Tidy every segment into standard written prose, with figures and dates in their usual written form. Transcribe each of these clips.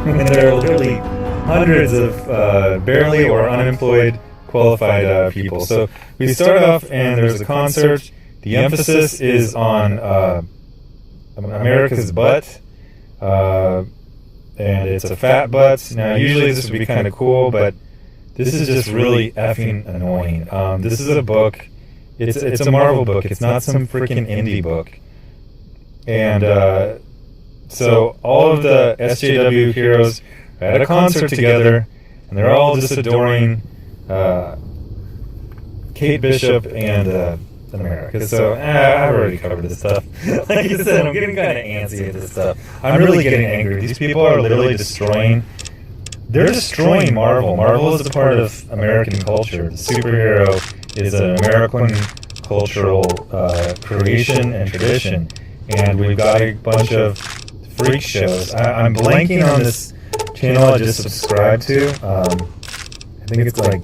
And there are literally hundreds of barely or unemployed qualified people. So we start off and there's a concert. The emphasis is on America's butt. And it's a fat butt. Now, usually this would be kind of cool, but this is just really effing annoying. This is a book. It's a Marvel book. It's not some freaking indie book. And so all of the SJW heroes are at a concert together, and they're all just adoring Kate Bishop and America. So I've already covered this stuff. Like I said, I'm getting kind of antsy at this stuff. I'm really getting angry. These people are literally destroying. They're destroying Marvel. Marvel is a part of American culture. The superhero is an American cultural creation and tradition. And we've got a bunch of freak shows. I'm blanking on this channel I just subscribed to. I think it's like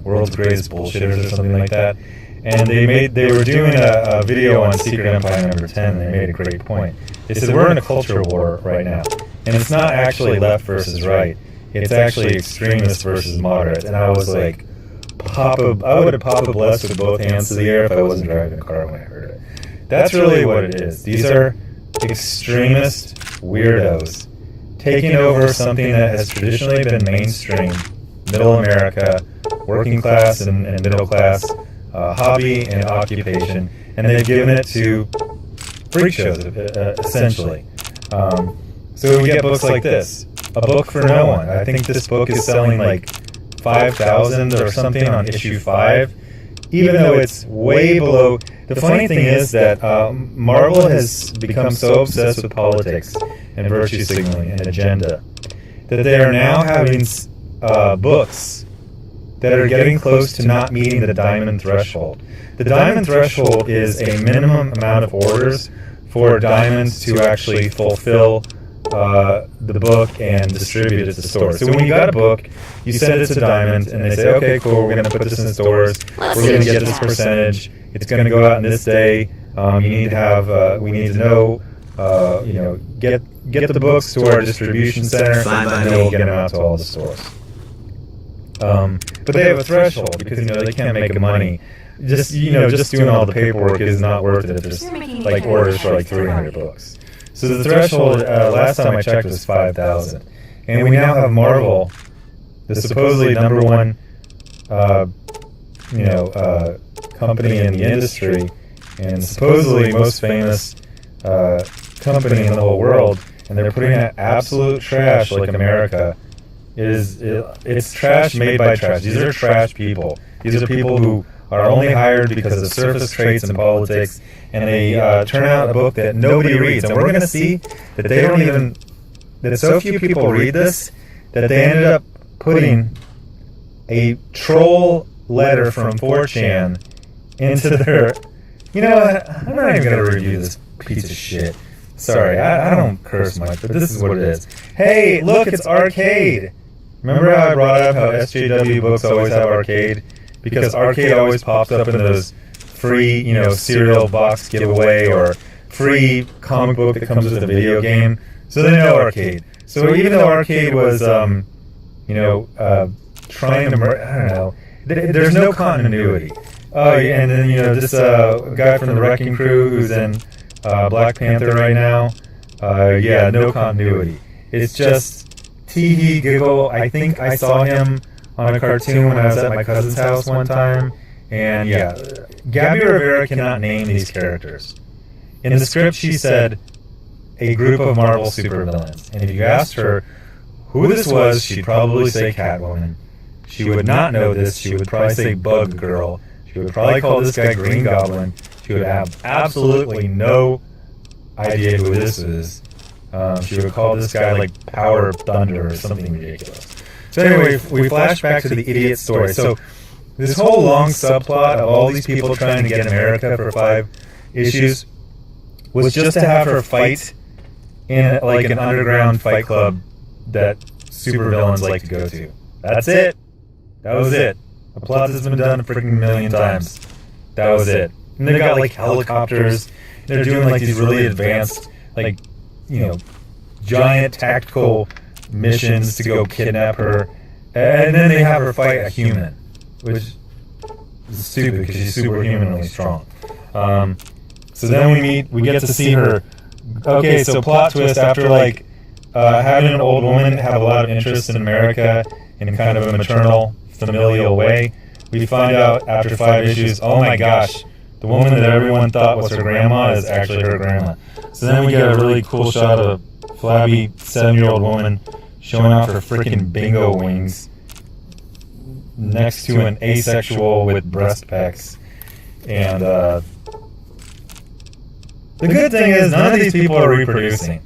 World's Greatest Bullshitters or something like that. And they were doing a video on Secret Empire number 10, and they made a great point. They said, we're in a culture war right now. And it's not actually left versus right. It's actually extremist versus moderate. And I was like, I would have Papa blessed with both hands to the air if I wasn't driving a car when I heard it. That's really what it is. These are extremist weirdos taking over something that has traditionally been mainstream, middle America, working class and middle class, hobby and occupation, and they've given it to freak shows, essentially. So we get books like this, A Book for No One. I think this book is selling like 5,000 or something on issue 5, even though it's way below. The funny thing is that Marvel has become so obsessed with politics and virtue signaling and agenda that they are now having books that are getting close to not meeting the diamond threshold. The diamond threshold is a minimum amount of orders for diamonds to actually fulfill the book and distribute it to stores. So when you got a book, you send it to Diamond, and they say, okay, cool, we're going to put this in stores, we're going to get this percentage, it's going to go out on this day, you need to have, we need to know, get the books to our distribution center, and then we'll get them out to all the stores. But they have a threshold because they can't make money. Just doing all the paperwork is not worth it if there's like orders for like 300 books. So the threshold last time I checked was 5,000, and we now have Marvel, the supposedly number one company in the industry, and supposedly most famous company in the whole world, and they're putting out absolute trash like America. It's trash made by trash. These are trash people. These are people who are only hired because of surface traits and politics, and they turn out a book that nobody reads. And we're going to see that that so few people read this that they ended up putting a troll letter from 4chan into their... I'm not even going to review this piece of shit. Sorry, I don't curse much, but this is what it is. Hey, look, it's Arcade! Remember how I brought up how SJW books always have Arcade? Because Arcade always pops up in those free, cereal box giveaway or free comic book that comes with a video game. So they know Arcade. So even though Arcade was, trying to, I don't know, there's no continuity. Oh, and then, this guy from the Wrecking Crew who's in Black Panther right now, no continuity. It's just tee-hee, giggle. I think I saw him on a cartoon when I was at my cousin's house one time, and Gabby Rivera cannot name these characters. In the script, she said a group of Marvel supervillains, and if you asked her who this was, she'd probably say Catwoman. She would not know this. She would probably say Bug Girl. She would probably call this guy Green Goblin. She would have absolutely no idea who this is. She would call this guy like Power Thunder or something ridiculous. So anyway, we flash back to the idiot story. So this whole long subplot of all these people trying to get America for 5 issues was just to have her fight in like an underground fight club that supervillains like to go to. That's it. That was it. The plot has been done a freaking million times. That was it. And they've got like helicopters. They're doing like these really advanced, like, giant tactical missions to go kidnap her, and then they have her fight a human, which is stupid because she's superhumanly strong. So then we get to see her. Okay, so plot twist after like having an old woman have a lot of interest in America in kind of a maternal, familial way, we find out after 5 issues, oh my gosh, the woman that everyone thought was her grandma is actually her grandma. So then we get a really cool shot of a flabby 7-year-old woman showing off her freaking bingo wings next to an asexual with breast pecs. And the good thing is none of these people are reproducing.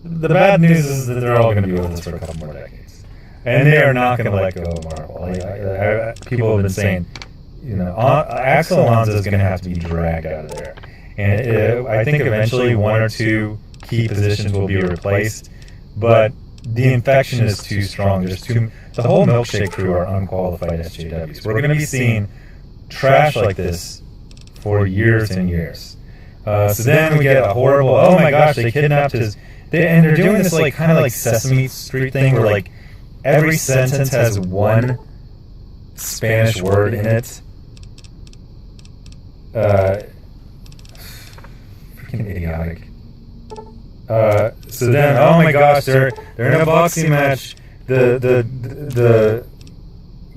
The bad news is that they're all going to be with us for a couple more decades. And they are not going to let go of Marvel. People have been saying, Axel Alonso is going to have to be dragged out of there. And I think eventually 1 or 2 key positions will be replaced. But the infection is too strong. The whole milkshake crew are unqualified SJWs. We're going to be seeing trash like this for years and years. So then we get a horrible, oh my gosh, they kidnapped his... and they're doing this like kind of like Sesame Street thing where like every sentence has one Spanish word in it. Freaking idiotic. So then, oh my gosh, they're in a boxing match. The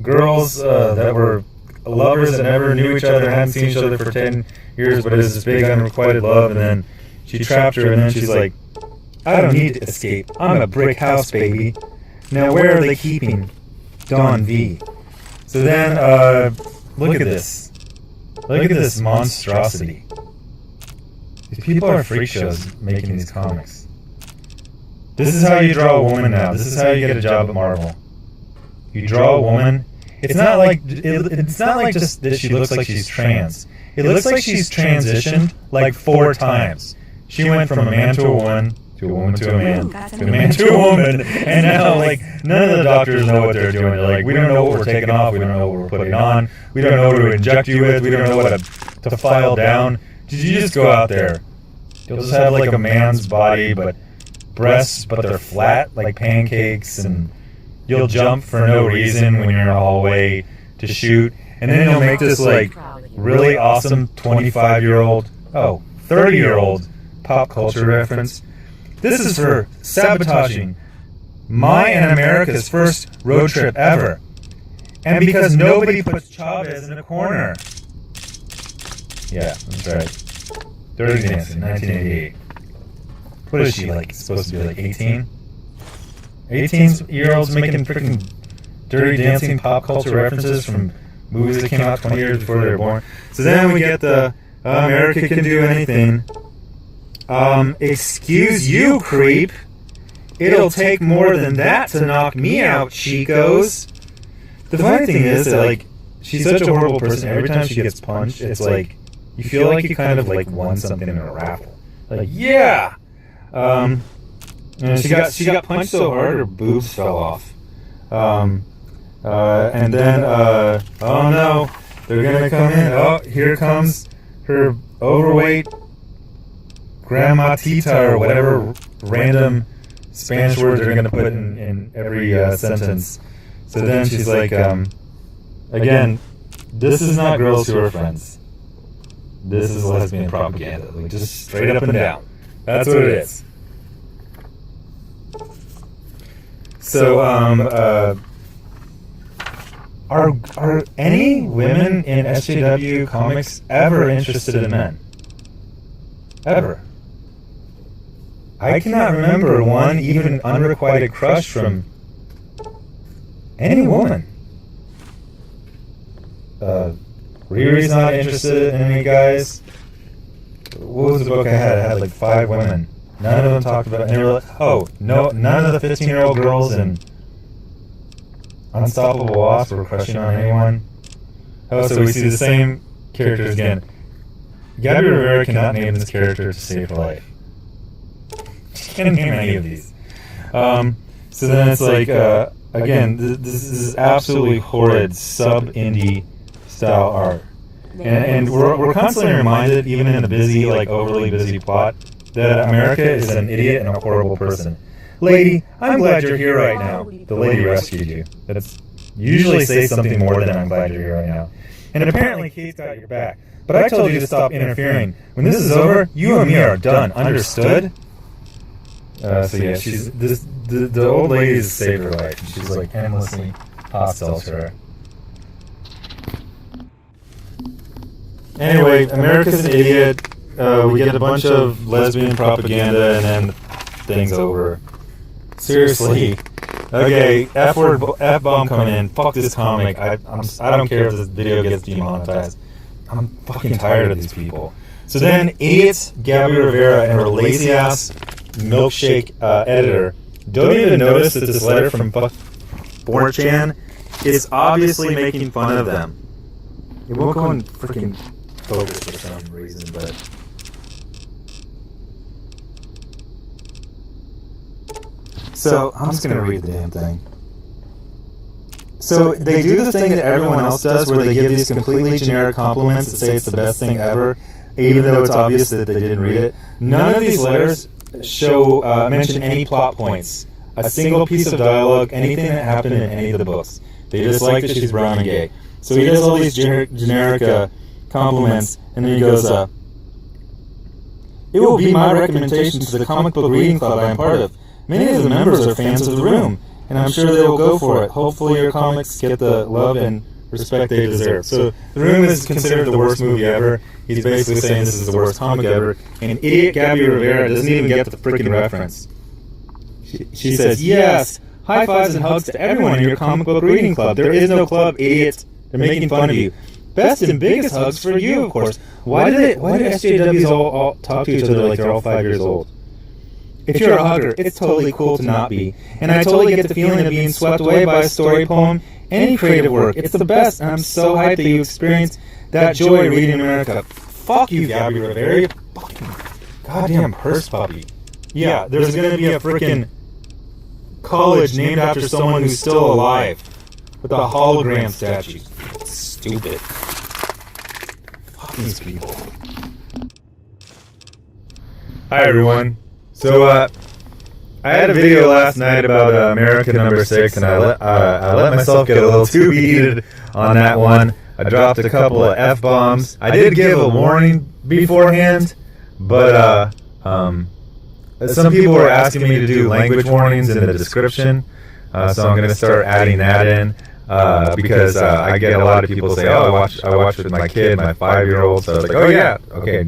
girls that were lovers that never knew each other, hadn't seen each other for 10 years, but it was this big unrequited love, and then she trapped her, and then she's like, I don't need to escape. I'm a brick house, baby. Now where are they keeping Don V? So then, look at this. Look at this monstrosity. These people are freak shows making these comics. This is how you draw a woman now. This is how you get a job at Marvel. You draw a woman. It's not like just that she looks like she's trans. It looks like she's transitioned like 4 times. She went from a man to a woman, to a woman to a man, to a man to a woman, and now like none of the doctors know what they're doing. They're like, we don't know what we're taking off, we don't know what we're putting on, we don't know what to inject you with, we don't know what to file down. Did you just go out there? You'll just have like a man's body, but breasts, but they're flat like pancakes, and you'll jump for no reason when you're in a hallway to shoot, and then you'll make this like really awesome 25-year-old, 30-year-old pop culture reference. This is for sabotaging my and America's first road trip ever. And because nobody puts Chavez in a corner. Yeah, that's right. Dirty Dancing, 1988. What is she, like, supposed to be, like, 18? 18-year-olds making freaking Dirty Dancing pop culture references from movies that came out 20 years before they were born. So then we get the America Can Do Anything. Excuse you, creep. It'll take more than that to knock me out, chicos. The funny thing is that, like, she's such a horrible person. Every time she gets punched, it's like, you feel like you kind of, like, won something in a raffle. Like, yeah! And she got punched so hard, her boobs fell off. And then, oh no, they're gonna come in. Oh, here comes her overweight Grandma Tita, or whatever random Spanish word they're going to put in every sentence. So then she's like, again, this is not girls who are friends. This is lesbian propaganda. Like, just straight up and down. That's what it is. So, are any women in SJW comics ever interested in men? Ever? I cannot remember one even unrequited crush from any woman. Riri's not interested in any guys. What was the book I had? I had like 5 women. None of them talked about it. And they were like, oh, no, none of the 15-year-old girls in Unstoppable Wasp were crushing on anyone. Oh, so we see the same characters again. Gabby Rivera cannot name this character to save her life. She can't name any of these. So then it's like, again, this is absolutely horrid sub-indie style art. And we're constantly reminded, even in a busy, like overly busy plot, that America is an idiot and a horrible person. Lady, I'm glad you're here right now. The lady rescued you. That's usually say something more than I'm glad you're here right now. And apparently Kate's got your back. But I told you to stop interfering. When this is over, you and me are done. Understood? So yeah, she's the old lady has saved her life. She's like endlessly hostile to her. Anyway, America's an idiot. We get a bunch of lesbian propaganda and then thing's over. Seriously. Okay, F-bomb coming in. Fuck this comic. I don't care if this video gets demonetized. I'm fucking tired of these people. So then, idiots, Gabby Rivera and her lazy ass milkshake editor don't even notice that this letter from 4chan is obviously making fun of them. It won't go in freaking focus for some reason, but... So, I'm just gonna read the damn thing. So, they do the thing that everyone else does, where they give these completely generic compliments that say it's the best thing ever, even though it's obvious that they didn't read it. None of these letters mention any plot points, a single piece of dialogue, anything that happened in any of the books. They just like that she's brown and gay. So he does all these generic compliments, and then he goes, it will be my recommendation to the comic book reading club I am part of. Many of the members are fans of The Room, and I'm sure they will go for it. Hopefully your comics get the love and respect they deserve. So The Room is considered the worst movie ever. He's basically saying this is the worst comic ever. And idiot Gabby Rivera doesn't even get the freaking reference. She says, yes, high fives and hugs to everyone in your comic book reading club. There is no club, idiots. They're making fun of you. Best and biggest hugs for you, of course. Why do SJWs all talk to each other like they're all 5 years old? If you're a hugger, it's totally cool to not be. And I totally get the feeling of being swept away by a story, poem, any creative work. It's the best, and I'm so hyped that you experienced that joy reading America. Fuck you, Gabby Rivera. You fucking goddamn purse puppy. Yeah, there's gonna be a freaking college named after someone who's still alive with a hologram statue. Stupid. Fuck these people. Hi, everyone. So, I had a video last night about America #6, and I let myself get a little too heated on that one. I dropped a couple of F-bombs. I did give a warning beforehand, but some people were asking me to do language warnings in the description, so I'm going to start adding that in, because I get a lot of people say, oh, I watched with my kid, my 5-year-old, so I was like, oh yeah, okay,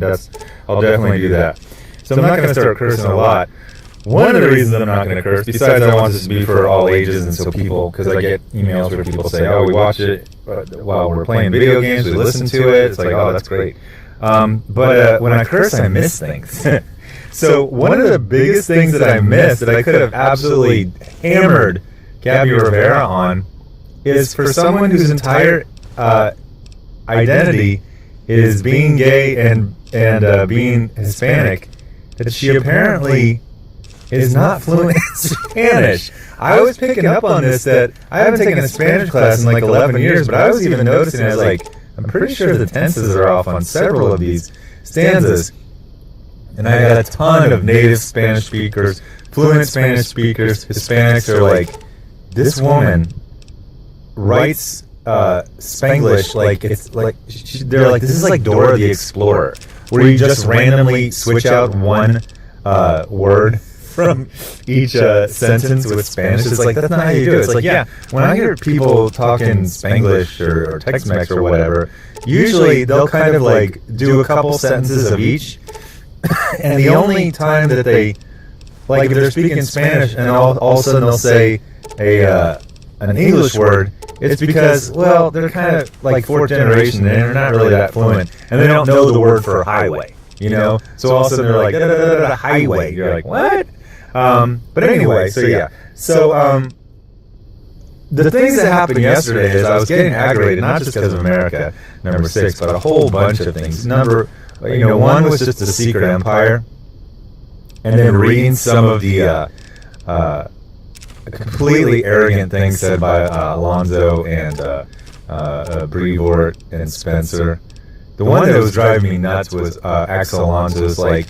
I'll definitely do that. So I'm not going to start cursing a lot. One of the reasons I'm not going to curse, besides I want this to be for all ages, and so people, because I get emails where people say, oh, we watch it while we're playing video games, we listen to it, it's like, oh, that's great. But when I curse, I miss things. So one of the biggest things that I missed, that I could have absolutely hammered Gabby Rivera on, is for someone whose entire identity is being gay and being Hispanic, that she apparently is not fluent in Spanish. I was picking up on this, that I haven't taken a Spanish class in like 11 years, but I was even noticing, I was like, I'm pretty sure the tenses are off on several of these stanzas. And I got a ton of native Spanish speakers, fluent Spanish speakers, Hispanics are like, this woman writes Spanglish like it's like, they're like, this is like Dora the Explorer, where you just randomly switch out one word from each sentence with Spanish. It's like, that's not how you do it. It's like, yeah, when I hear people talking Spanglish or Tex-Mex or whatever, usually they'll kind of like do a couple sentences of each, and the only time that they, like if they're speaking Spanish and all of a sudden they'll say an English word, it's because, well, they're kind of like fourth generation and they're not really that fluent, and they don't know the word for highway, you know? So all of a sudden they're like, da-da-da-da-da, highway. You're like, what? But anyway, so yeah. So, the things that happened yesterday is I was getting aggravated, not just because of America #6, but a whole bunch of things. One was just the Secret Empire, and then reading some of the completely arrogant things said by Alonzo and Brevoort and Spencer. The one that was driving me nuts was Axel Alonso's like,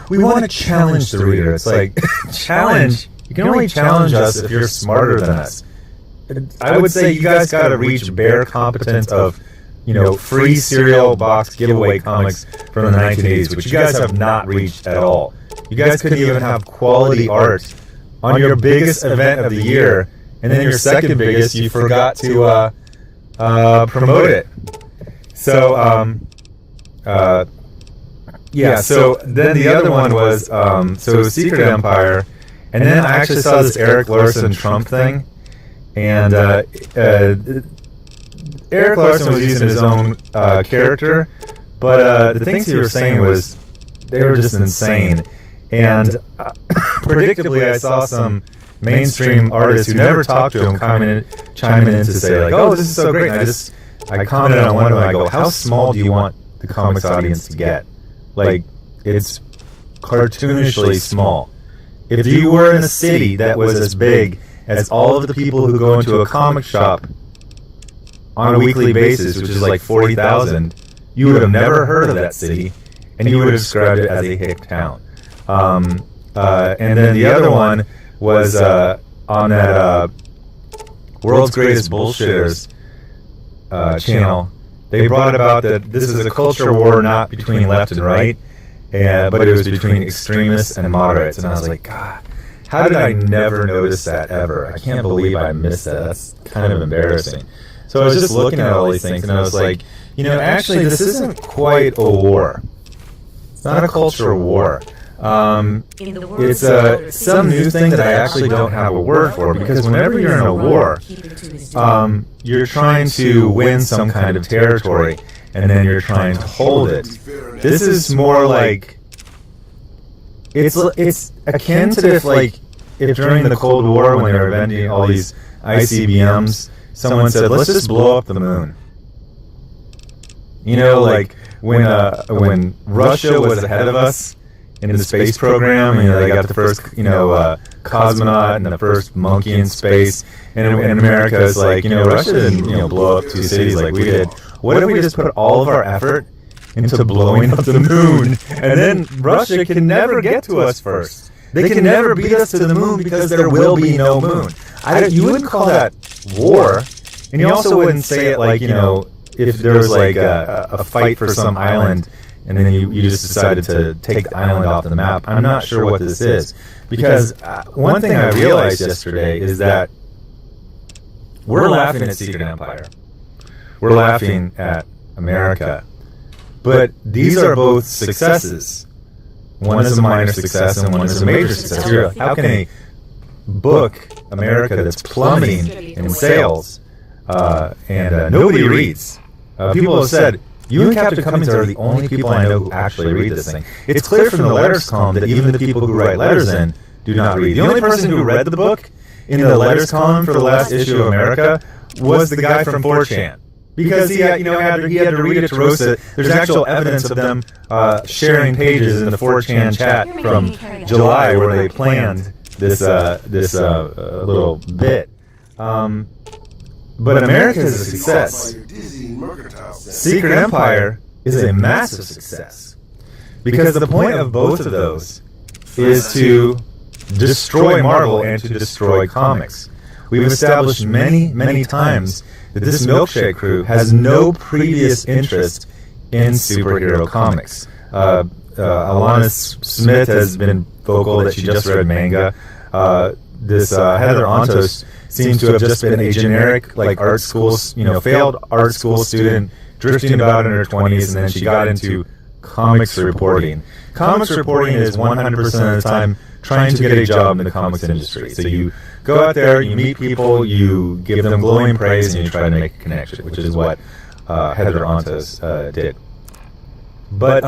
we want to challenge the reader. It's like, challenge? You can only challenge us if you're smarter than us. I would say you guys got to reach bare competence of, free cereal box giveaway comics from the 1980s, which you guys have not reached at all. You guys couldn't even have quality art on your biggest event of the year, and then your second biggest, you forgot to promote it. So, so then the other one was, so it was Secret Empire, and then I actually saw this Eric Larson Trump thing, and Eric Larson was using his own character, but the things he was saying was, they were just insane. And predictably, I saw some mainstream artists who never talked to him chiming in to say, like, oh, this is so great. And I commented on one of them, I go, how small do you want the comics audience to get? Like, it's cartoonishly small. If you were in a city that was as big as all of the people who go into a comic shop on a weekly basis, which is like 40,000, you would have never heard of that city, and you would have described it as a hick town. And then the other one was on that World's Greatest Bullshitters channel. They brought about that this is a culture war not between left and right, but it was between extremists and moderates. And I was like, God, how did I never notice that ever? I can't believe I missed that. That's kind of embarrassing. So I was just looking at all these things, and I was like, actually, this isn't quite a war. It's not a culture war. It's some new thing that I actually don't have a word for, because whenever you're in a war, you're trying to win some kind of territory, and then you're trying to hold it. This is more like, it's akin to if during the Cold War, when they were inventing all these ICBMs, someone said, let's just blow up the moon. Like when Russia was ahead of us in the space program, they got the first, cosmonaut and the first monkey in space, and America is like, Russia didn't, blow up 2 cities like we did. What if we just put all of our effort into blowing up the moon, and then Russia can never get to us first. They can never beat us to the moon because there will be no moon. You wouldn't call that war, and you also wouldn't say it like, if there was like a fight for some island, and then you just decided to take the island off the map. I'm not sure what this is. Because one thing I realized yesterday is that we're laughing at Secret Empire. We're laughing at America. But these are both successes. One is a minor success and one is a major success. How can a book, America, that's plummeting in sales, and nobody reads? People have said, you and Captain Cummings are the only people I know who actually read this thing. It's clear from the letters column that even the people who write letters in do not read. The only person who read the book in the letters column for the last issue of America was the guy from 4chan. Because he had to read it to roast it. There's actual evidence of them sharing pages in the 4chan chat from July where they planned this little bit. But America is a success. Secret Empire is a massive success. Because the point of both of those is to destroy Marvel and to destroy comics. We've established many, many times that this milkshake crew has no previous interest in superhero comics. Alana Smith has been vocal that she just read manga. Heather Ontos seems to have just been a generic, art school, failed art school student drifting about in her 20s, and then she got into comics reporting. Comics reporting is 100% of the time trying to get a job in the comics industry. So you go out there, you meet people, you give them glowing praise, and you try to make a connection, which is what Heather Ontos did. But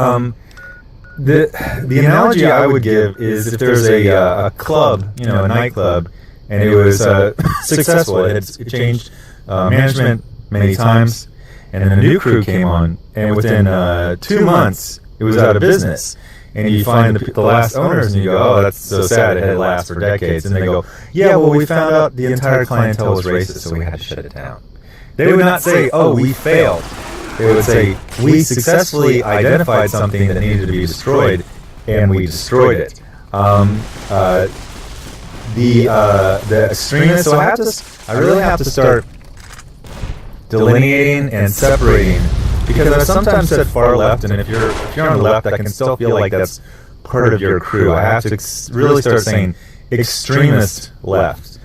the analogy I would give is if there's a club, a nightclub, and it was successful. It changed management many times, and then a new crew came on, and within 2 months, it was out of business. And you find the last owners, and you go, oh, that's so sad, it had last for decades. And they go, yeah, well, we found out the entire clientele was racist, so we had to shut it down. They would not say, oh, we failed. They would say, we successfully identified something that needed to be destroyed, and we destroyed it. the extremists. So I really have to start delineating and separating, because I've sometimes said far left, and if you're on the left, I can still feel like that's part of your crew. I have to really start saying extremist left.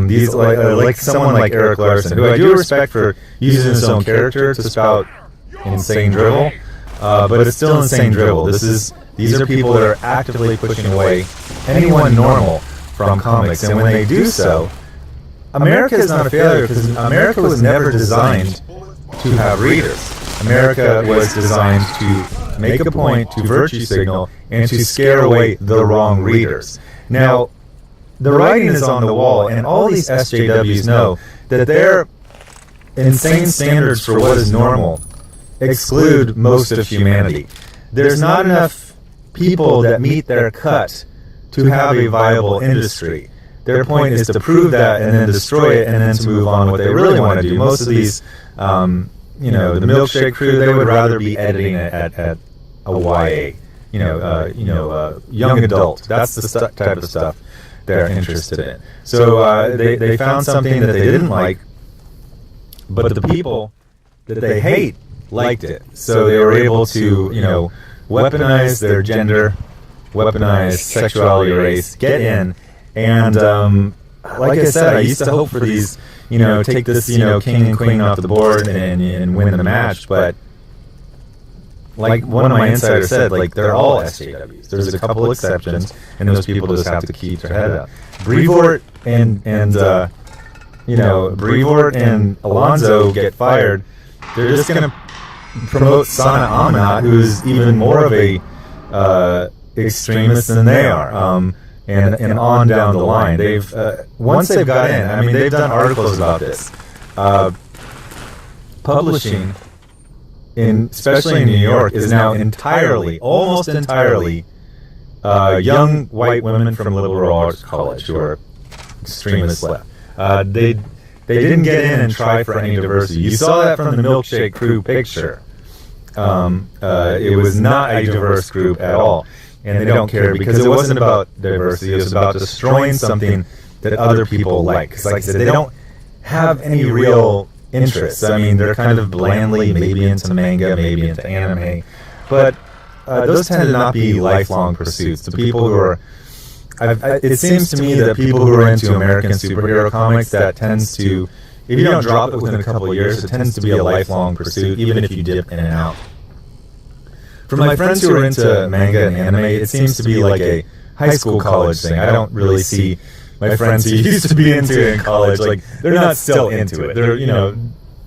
These like someone like Eric Larson, who I do respect for using his own character to spout insane drivel, but it's still insane drivel. These are people that are actively pushing away anyone normal from comics, and when they do so, America is not a failure, because America was never designed to have readers. America was designed to make a point, to virtue signal, and to scare away the wrong readers. Now, the writing is on the wall, and all these SJWs know that their insane standards for what is normal exclude most of humanity. There's not enough people that meet their cut to have a viable industry. Their point is to prove that and then destroy it and then to move on what they really want to do. Most of these, the milkshake crew, they would rather be editing it at a YA, young adult. That's the type of stuff they're interested in. So they found something that they didn't like, but the people that they hate liked it. So they were able to, weaponize their gender, weaponize sexuality, race, get in, and like I said, I used to hope for these, take this, king and queen off the board and win the match, but like one of my insiders said, like, they're all SJWs. There's a couple exceptions, and those people just have to keep their head up. Brevoort and Brevoort and Alonso get fired. They're just going to promote Sana Amanat, who's even more of a extremist than they are, and on down the line. They've once they've got in, I mean, they've done articles about this. Publishing, especially in New York, is now almost entirely, young white women from liberal arts college who are extremists left. They didn't get in and try for any diversity. You saw that from the Milkshake Crew picture. It was not a diverse group at all, and they don't care, because it wasn't about diversity. It was about destroying something that other people like. Because, like I said, they don't have any real interests. I mean, they're kind of blandly maybe into manga, maybe into anime, but those tend to not be lifelong pursuits. The people who are it seems to me that people who are into American superhero comics, that tends to, if you don't drop it within a couple of years, it tends to be a lifelong pursuit, even if you dip in and out. For my friends who are into manga and anime, it seems to be like a high school, college thing. I don't really see my friends who used to be into it in college, like, they're not still into it. They're,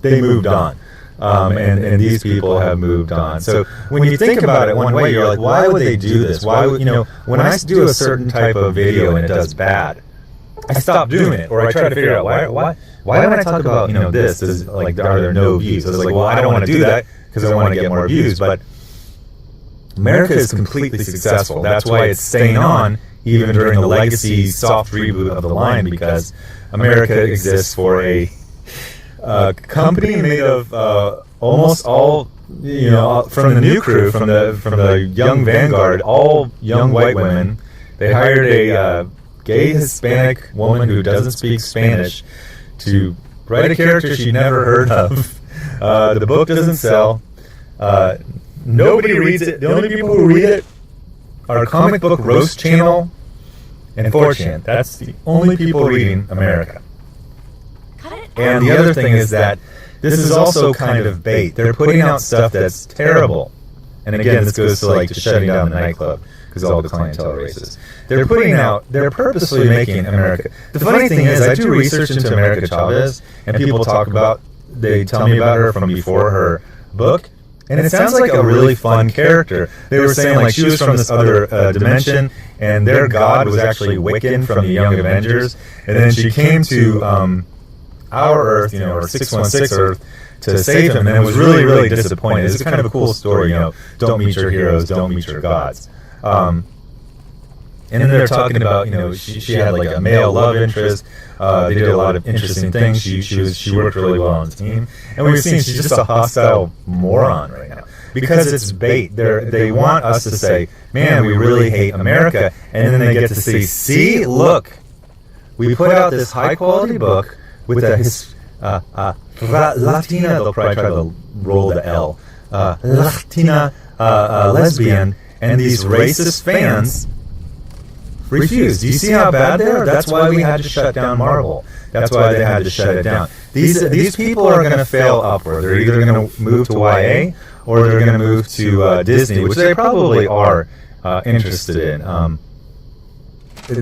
they moved on. And these people have moved on. So when you think about it one way, you're like, why would they do this? Why would, when I do a certain type of video and it does bad, I stop doing it, or I try to figure out why when I talk about, this, is like, are there no views? I was like, well, I don't want to do that because I want to get more views, but America is completely successful. That's why it's staying on even during the legacy soft reboot of the line, because America exists for a company made of almost all, from the new crew, from the young vanguard, all young white women. They hired a gay Hispanic woman who doesn't speak Spanish to write a character she'd never heard of. The book doesn't sell. Nobody reads it. The only people who read it are Comic Book Roast Channel and 4chan. That's the only people reading America. And the other thing is that this is also kind of bait. They're putting out stuff that's terrible. And again, this goes to to shutting down the nightclub, because all the clientele are racist. They're purposely making America. The funny thing is, I do research into America Chavez, and people they tell me about her from before her book, and it sounds like a really fun character. They were saying, like, she was from this other dimension, and their god was actually Wiccan from the Young Avengers, and then she came to our Earth, or 616 Earth, to save him, and it was really, really disappointing. It's kind of a cool story, don't meet your heroes, don't meet your gods. And then they're talking about, she had like a male love interest. They did a lot of interesting things. She worked really well on the team, and we've seen she's just a hostile moron right now, because it's bait. They want us to say, man, we really hate America, and then they get to see, look, we put out this high-quality book with a Latina, they'll probably try to roll the L, Latina lesbian, and these racist fans refused. Do you see how bad they are? That's why we had to shut down Marvel. That's why they had to shut it down. These people are going to fail upward. They're either going to move to YA or they're going to move to Disney, which they probably are interested in.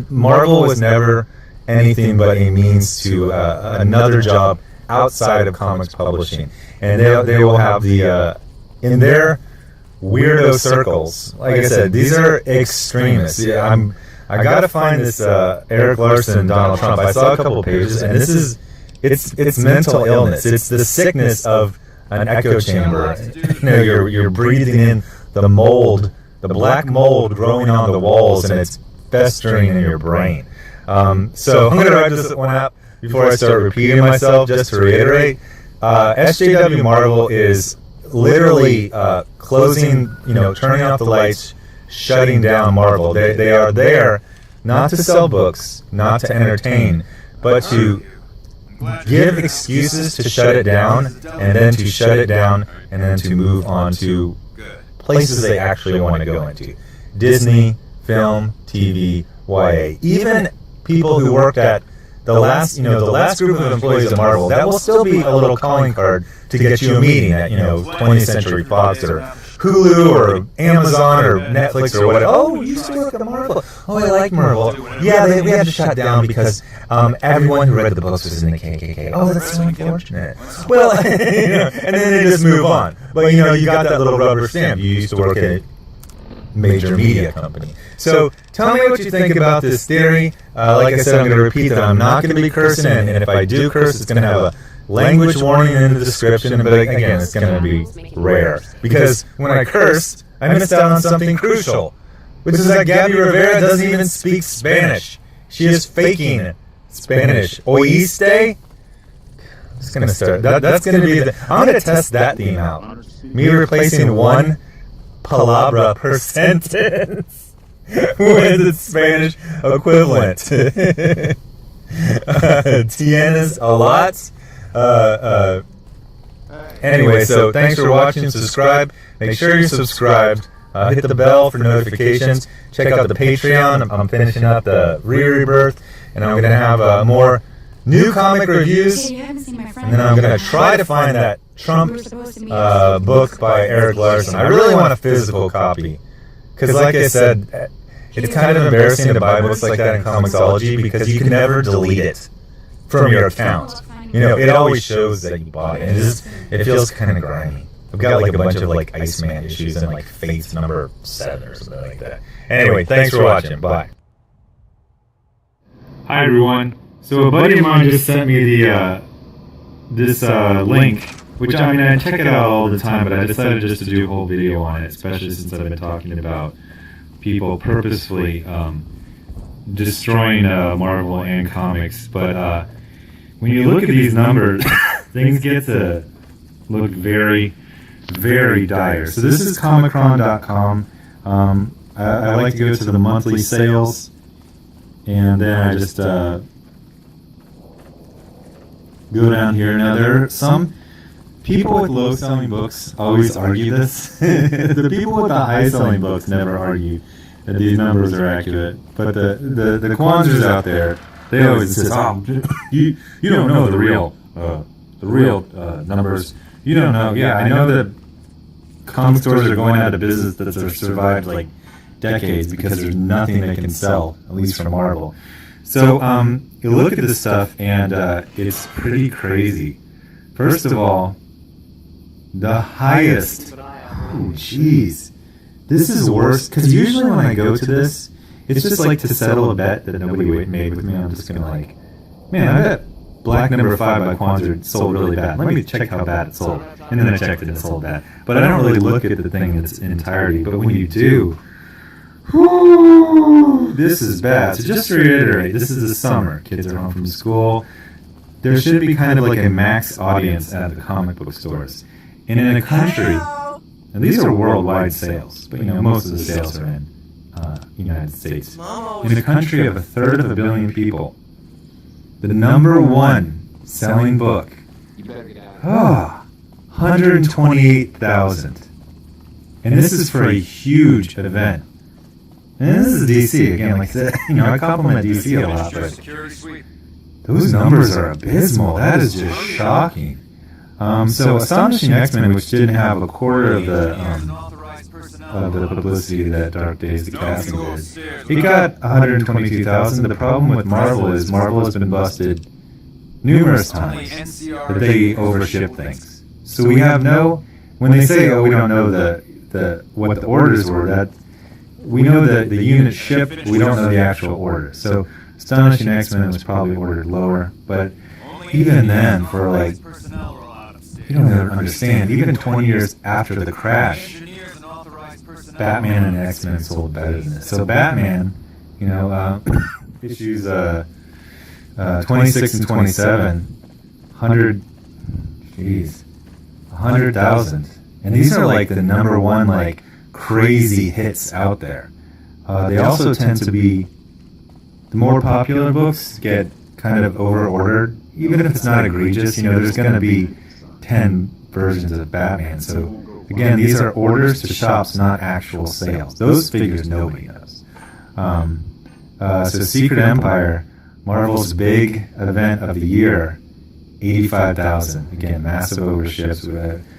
Marvel was never anything but a means to another job outside of comics publishing, and they will have the in their weirdo circles. Like I said, these are extremists. Yeah, I gotta find this Eric Larson and Donald Trump. I saw a couple of pages, and this is it's mental illness. It's the sickness of an echo chamber. You're breathing in the mold, the black mold growing on the walls, and it's festering in your brain. So I'm gonna wrap this one up before I start repeating myself. Just to reiterate, SJW Marvel is literally closing, turning off the lights, shutting down Marvel. They are there not to sell books, not to entertain, but to give excuses to shut it down, and then to shut it down, and then to move on to places they actually want to go into. Disney, film, TV, YA. Even people who worked at the last group of employees at Marvel, that will still be a little calling card to get you a meeting at, 20th Century Fox or Hulu or Amazon or Netflix or whatever. Oh, you used to work at Marvel. Oh, I like Marvel. Yeah, we had to shut down because everyone who read the books was in the KKK. Oh, that's so unfortunate. Well, and then they just move on. But, you got that little rubber stamp. You used to work at a major media company. So tell me what you think about this theory. Like I said, I'm going to repeat that I'm not going to be cursing, and if I do curse, it's going to have a language warning in the description, but again, it's going to be rare. Because when I curse, I missed out on something crucial, which is that Gabby Rivera doesn't even speak Spanish. She is faking Spanish. Oíste? It's going to start. That's going to be I'm going to test that theme out. Me replacing one palabra per sentence with its Spanish equivalent. Tienes a lot. Anyway, so thanks for watching. Subscribe. Make sure you're subscribed. Hit the bell for notifications. Check out the Patreon. I'm finishing up the Rebirth, and I'm going to have more new comic reviews. And then I'm going to try to find that Trump book by Eric Larson. I really want a physical copy. Because like I said, it's kind of embarrassing to buy books like that in Comixology because you can never delete it from your account. It always shows that you bought it. It feels kind of grimy. I've got like a bunch of like Iceman issues and like Faith number 7 or something like that. Anyway, thanks for watching. Bye. Hi everyone. So a buddy of mine just sent me this link, which I check it out all the time, but I decided just to do a whole video on it, especially since I've been talking about people purposefully destroying Marvel and comics. But when you look at these numbers, things get to look very, very dire. So this is Comicron.com. I like to go to the monthly sales, and then I just go down here. Now there are some people with low-selling books always argue this. The people with the high-selling books never argue that these numbers are accurate. But the Kwanzas out there, they always say, "Oh, you don't know the real numbers. You don't know." Yeah, I know that comic stores are going out of business that have survived like decades because there's nothing they can sell, at least from Marvel. So you look at this stuff, and it's pretty crazy. First of all, the highest. Oh, jeez. This is worse, because usually when I go to this, it's just like to settle a bet that nobody made with me. I'm just going to like, man, I bet Black Number 5 by Kwanzaa sold really bad. Let me check how bad it sold. And then I checked it and it sold bad. But I don't really look at the thing in its entirety. But when you do, whoo, this is bad. So just to reiterate, this is the summer. Kids are home from school. There should be kind of like a max audience at the comic book stores. And in a country, and these are worldwide sales, but most of the sales are in United States. In a country of 1/3 of a billion people, the number one selling book. You better get out. 128,000. And this is for a huge event. And this is DC again. Like I said, I compliment DC a lot, but those numbers are abysmal. That is just shocking. So Astonishing X-Men, which didn't have a quarter of the publicity that Dark Days, the casting did, it got 122,000. The problem with Marvel is Marvel has been busted numerous times that they overship things. So we have when they say, we don't know what the orders were, that we know that the unit shipped, we don't know the actual order. So Astonishing X-Men was probably ordered lower, but even then, for you don't understand, even 20 years after the crash, Batman and X-Men sold better than this. So Batman, issues 26 and 27, 100,000. And these are like the number one crazy hits out there. They also tend to be, the more popular books get kind of over-ordered, even if it's not egregious. There's going to be 10 versions of Batman. So again, these are orders to shops, not actual sales. Those figures nobody knows. So Secret Empire, Marvel's big event of the year, 85,000. Again, massive overships.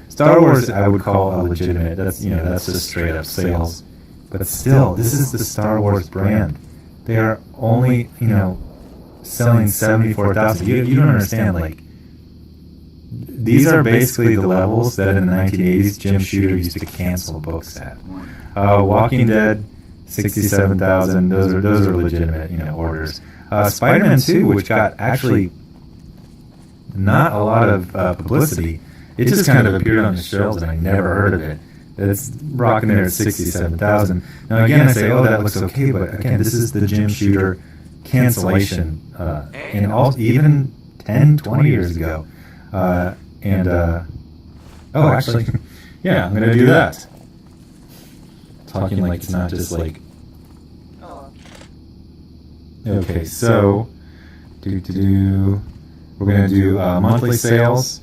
Star Wars, I would call a legitimate. That's just straight up sales. But still, this is the Star Wars brand. They are only selling 74,000. You don't understand. These are basically the levels that in the 1980s Jim Shooter used to cancel books at. Walking Dead, 67,000. Those are legitimate orders. Spider-Man 2, which got actually not a lot of publicity. It just kind of appeared on the shelves and I never heard of it. It's rocking there at 67,000. Now again, I say, that looks okay, but again, this is the Jim Shooter cancellation, and even 10, 20 years ago. Actually, yeah, I'm going to do that. Talking like it's not just okay, so, we're going to do monthly sales.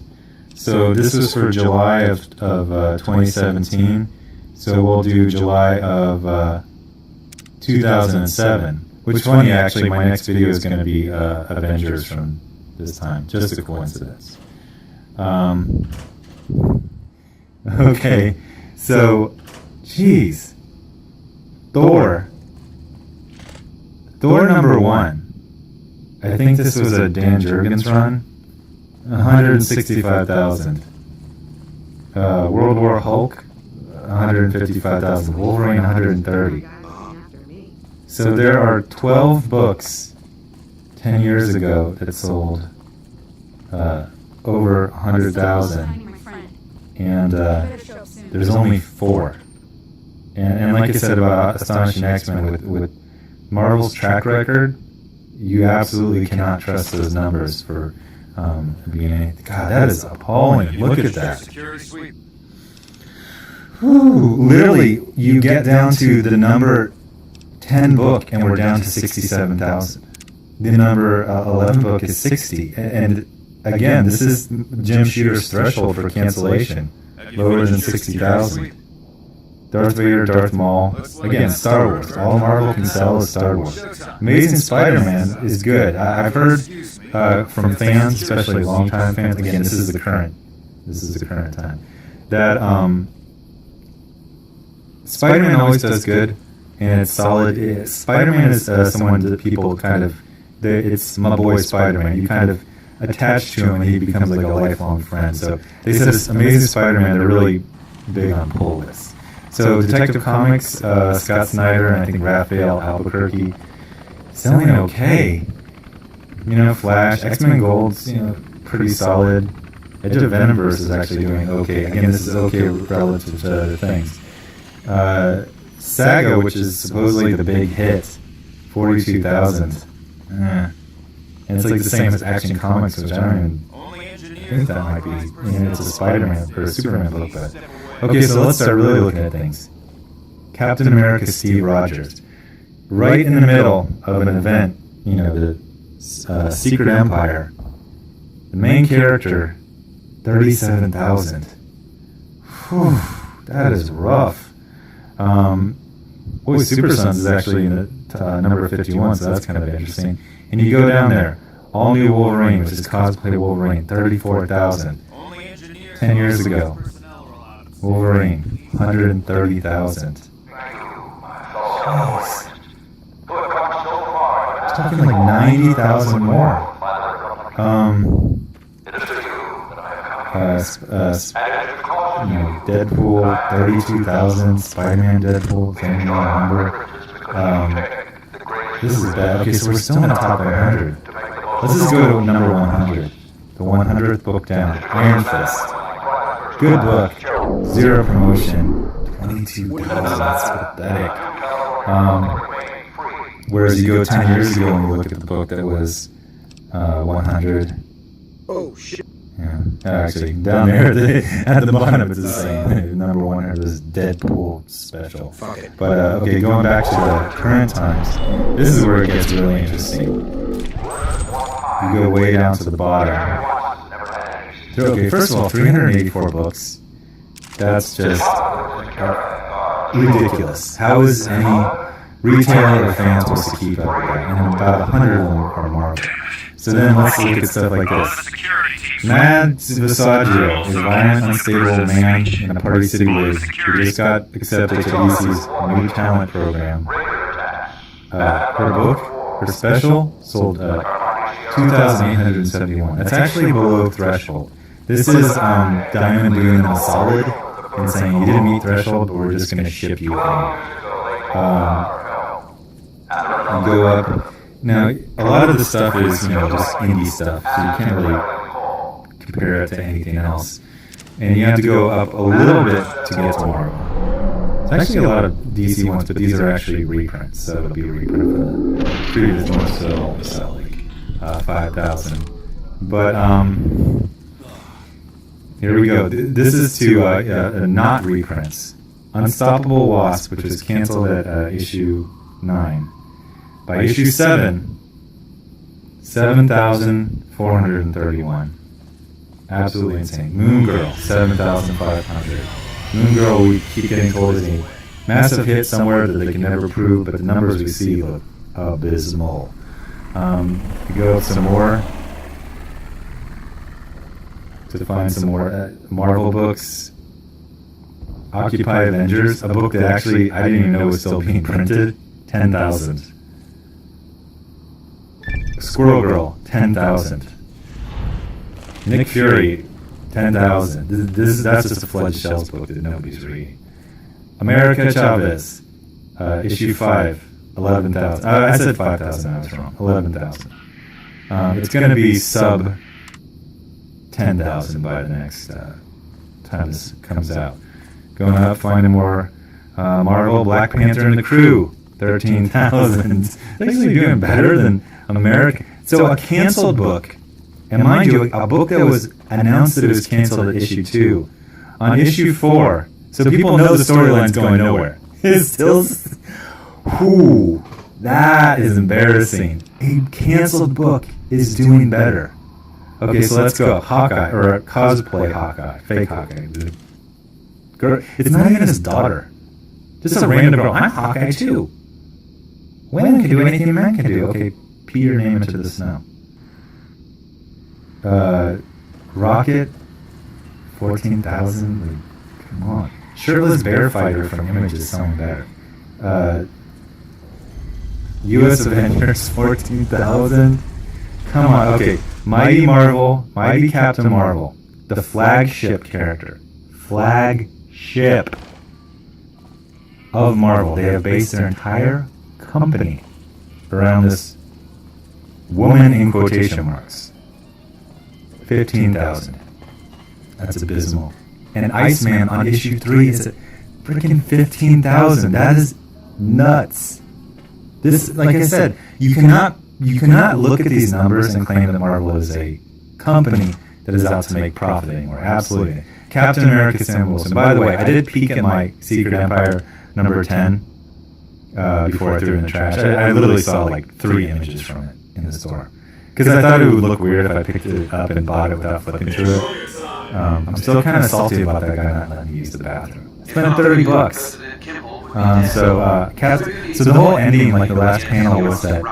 So this was for July of 2017. So we'll do July of 2007. Which is funny, actually, my next video is going to be Avengers from this time. Just a coincidence. Okay, so, geez. Thor number one. I think this was a Dan Jurgens run. 165,000. World War Hulk, 155,000. Wolverine, 130. So there are 12 books 10 years ago that sold over 100,000. And there's only 4. And like I said about Astonishing X-Men, with Marvel's track record, you absolutely cannot trust those numbers for being anything. God, that is appalling. Look at that. Literally, you get down to the number 10 book, and we're down to 67,000. The number 11 book is 60. And again, this is Jim Shooter's threshold for cancellation, lower than 60,000. Darth Vader, Darth Maul. Again, Star Wars. All Marvel can sell is Star Wars. Amazing Spider-Man is good. I've heard from fans, especially long-time fans. Again, this is the current time. That Spider-Man always does good, and it's solid. Spider-Man is someone that people kind of. It's my boy Spider-Man. You kind of attach to him, and he becomes like a lifelong friend. So they said this Amazing Spider-Man. They're really big on pull lists. So Detective Comics, Scott Snyder, and I think Raphael Albuquerque, selling okay. Flash, X-Men Gold's, pretty solid. Edge of Venomverse is actually doing okay. Again, this is okay relative to other things. Saga, which is supposedly the big hit, 42,000. And it's like the same as Action Comics, which I don't even think that might be. It's a Spider-Man or a Superman book, but... Okay, so let's start really looking at things. Captain America Steve Rogers. Right in the middle of an event, the Secret Empire. The main character, 37,000. Whew, that is rough. Super Sons is actually in the number 51, so that's kind of interesting. And you go down there, all new Wolverine, which is cosplay Wolverine, 34,000. 10 years ago, Wolverine, 130,000. Nice. Talking like 90,000 more. Deadpool, 32,000. Spider-Man Deadpool, same number. This is bad. Okay, so we're still in the top 100. Let's just go to number 100. The 100th book down. Iron Fist. Good book. Zero promotion. 22,000. That's pathetic. Whereas you go 10 years ago and you look at the book that was 100. Oh, shit. Yeah, actually, down there at the bottom it's the same. Number 100 is Deadpool special. But okay, going back to the current times, this is where it gets really interesting. You go way down to the bottom. Okay, first of all, 384 books. That's just ridiculous. How is any retailer or fan supposed to keep up with that? And about 100 of them are Marvel. So then let's look at stuff like this. Mad Visaggio is a violent, unstable man in a Party City wig who just got accepted to DC's new talent program. Her book, her special, sold 2,871. That's actually below threshold. This is Diamond doing them a solid and saying you didn't meet threshold, but we're just going to ship you in. You go up. Now, a lot of the stuff is, just indie stuff, so you can't really compare it to anything else. And you have to go up a little bit to get to Marvel. There's actually a lot of DC ones, but these are actually reprints, so it'll be a reprint for the previous ones, so it'll sell like 5,000. But here we go. This is to not reprints. Unstoppable Wasp, which was canceled at issue 9. By issue 7, 7,431. Absolutely insane. Moon Girl, 7,500. Moon Girl, we keep getting told is a massive hit somewhere that they can never prove, but the numbers we see look abysmal. We go some more to find some more Marvel books. Occupy Avengers, a book that actually I didn't even know was still being printed, 10,000. Squirrel Girl, 10,000. Nick Fury, 10,000. That's just a fledged shells book that nobody's reading. America Chavez, issue 5, 11,000. I said 5,000, I was wrong. 11,000. It's going to be sub 10,000 by the next time this comes out. Going up, finding more Marvel, Black Panther and the Crew, 13,000. It's actually doing better than America. So a canceled book, and mind you, a book that was announced that it was canceled at issue 2. On issue 4, so people know the storyline's going nowhere. It's still... Whoo, that is embarrassing. A canceled book is doing better. Okay, so let's go. Hawkeye, or a cosplay Hawkeye, fake Hawkeye. Girl, it's not even his daughter. Just a random girl. I'm Hawkeye too. Women can do anything men can do. Okay, pee your name into the snow. Rocket, 14,000. Come on. Shirtless Bear Fighter from Image is selling better. U.S. Avengers, 14,000. Come on. Okay, Mighty Marvel, Mighty Captain Marvel, the flagship character. Flagship of Marvel. They have based their entire company around this woman in quotation marks. 15,000. That's abysmal. And Iceman on issue 3 is at freaking 15,000. That is nuts. This, like I said, you cannot look at these numbers and claim that Marvel is a company that is out to make profit anymore. Absolutely. Captain America Sam Wilson. By the way, I did peek at my Secret Empire number 10 before I threw it in the trash. I literally saw like 3 images from it in the store. because I thought it would look weird if I picked it up and bought it without flipping through it. I'm still kind of salty about that guy not letting me use the bathroom. Spent $30. So the whole ending, like the last panel, was that,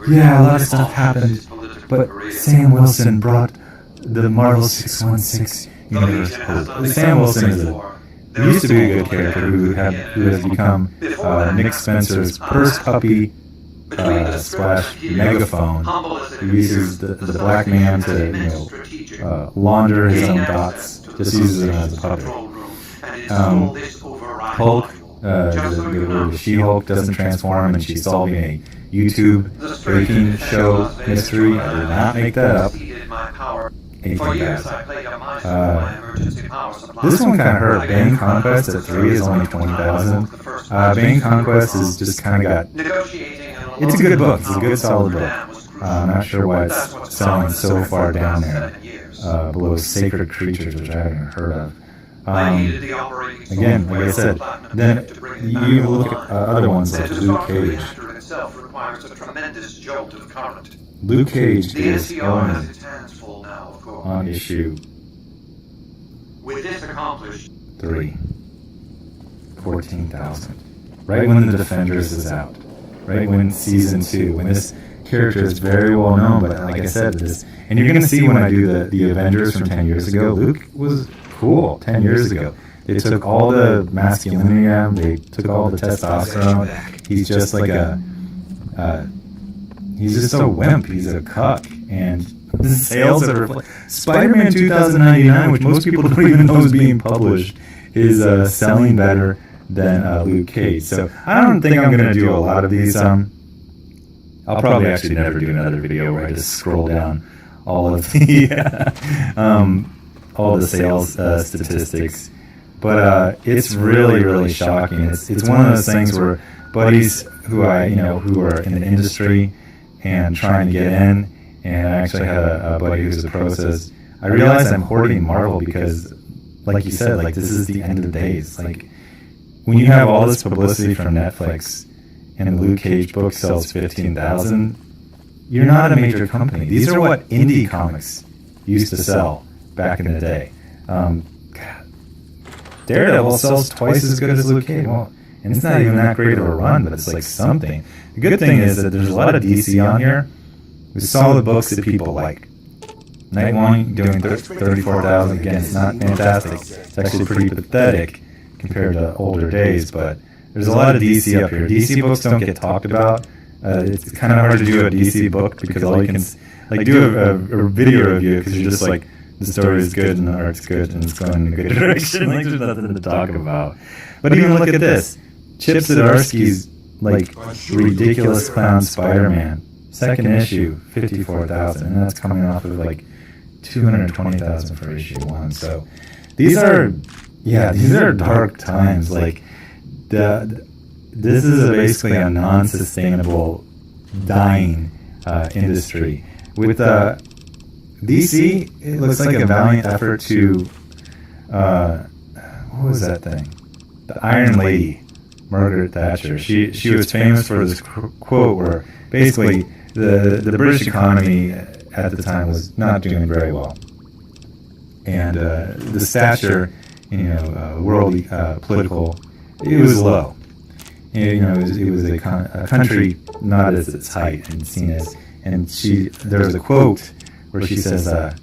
yeah, a lot of stuff happened, but Sam Wilson brought the Marvel 616 universe hope. Sam Wilson he used to be a good character who has become Nick Spencer's purse puppy slash megaphone, who uses the black man to launder his own thoughts, just uses it as a puppet. Hulk, the She-Hulk doesn't transform, and she's solving a YouTube breaking show mystery. I did not make that up. This one kind of hurt. Bane Conquest at 3 is only 20,000. Bane Conquest is just kind of got... It's a good book. It's a good, solid book. I'm not sure why it's selling so far down there, below Sacred Creatures, which I haven't heard of. Again, like I said, then you look at other ones like Luke Cage. Luke Cage is on issue 3. 14,000. Right when the Defenders is out. Right when season 2, when this character is very well known, but like I said, and you're going to see when I do the Avengers from 10 years ago, Luke was cool 10 years ago. They took all the masculinity out of him, they took all the testosterone. He's just like he's just a wimp, he's a cuck, and the sales that are Spider-Man 2099, which most people don't even know is being published, is selling better than Luke Cage. So I don't think I'm going to do a lot of these. I'll probably actually never do another video where I just scroll down all of the sales statistics. But it's really, really shocking. It's one of those things where buddies who are in the industry and trying to get in, and I actually had a buddy who's a pro says, I realized I'm hoarding Marvel because, like you said, like this is the end of days. Like when you have all this publicity from Netflix and the Luke Cage book sells 15,000, you're not a major company. These are what indie comics used to sell back in the day. Daredevil sells twice as good as Luke Cage. Well, and it's not even that great of a run, but it's like something. The good thing is that there's a lot of DC on here with solid books that people like. Night One doing 34,000. Again, it's not fantastic. It's actually pretty pathetic compared to older days, but there's a lot of DC up here. DC books don't get talked about. It's kind of hard to do a DC book because all you can do a video review because you're just like, the story is good and the art's good and it's going in a good direction. Like there's nothing to talk about. But even look at this. Chip Zdarsky's like ridiculous clown Spider-Man. Second issue, 54,000, and that's coming off of like 220,000 for issue 1. So these are dark times. Like this is basically a non-sustainable, dying industry. With DC, it looks like a valiant effort to what was that thing? The Iron Lady, Margaret Thatcher. She was famous for this quote where basically the British economy at the time was not doing very well, and the stature, world political, it was low. It was a country not at its height and seen as. And there was a quote where she says, "I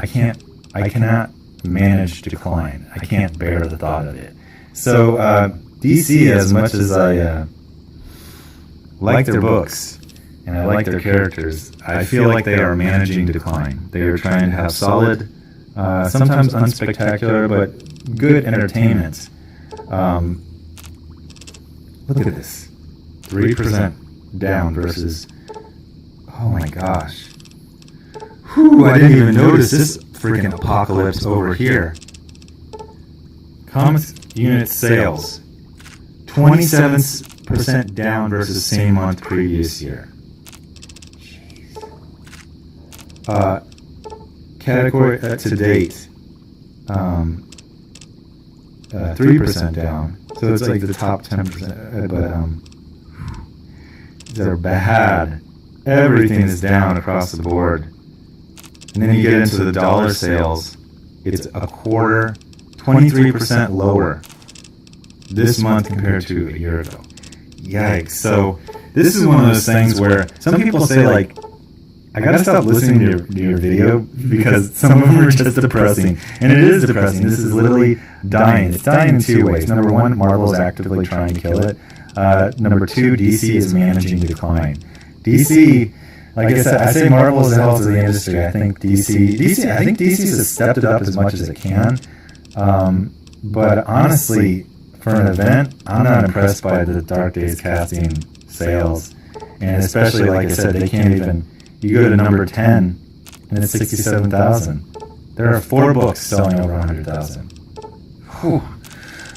cannot manage decline. I can't bear the thought of it." So DC, as much as I like their books and I like their characters, I feel like they are managing decline. They are trying to have solid, sometimes unspectacular, but good entertainment. Look at this, 3% down versus, oh my gosh. Whew, I didn't even notice this freaking apocalypse over here. Comics unit sales, 27% down versus same month previous year. Jeez. Category to date, 3% down. So it's like the top 10%, but they're bad. everything is down across the board. And then you get into the dollar sales, it's a quarter, 23% lower this month compared to a year ago. Yikes. So this is one of those things where some people say, like, I gotta stop listening to your video because some of them are just depressing. And it is depressing. This is literally dying. It's dying in two ways. Number one, Marvel is actively trying to kill it. Number two, DC is managing to decline. DC, like I said, I say Marvel is the health of the industry. I think DC has stepped it up as much as it can. But honestly, for an event, I'm not impressed by the Dark Days casting sales. And especially, like I said, they can't even... You go to number 10, and it's 67,000. There are 4 books selling over 100,000.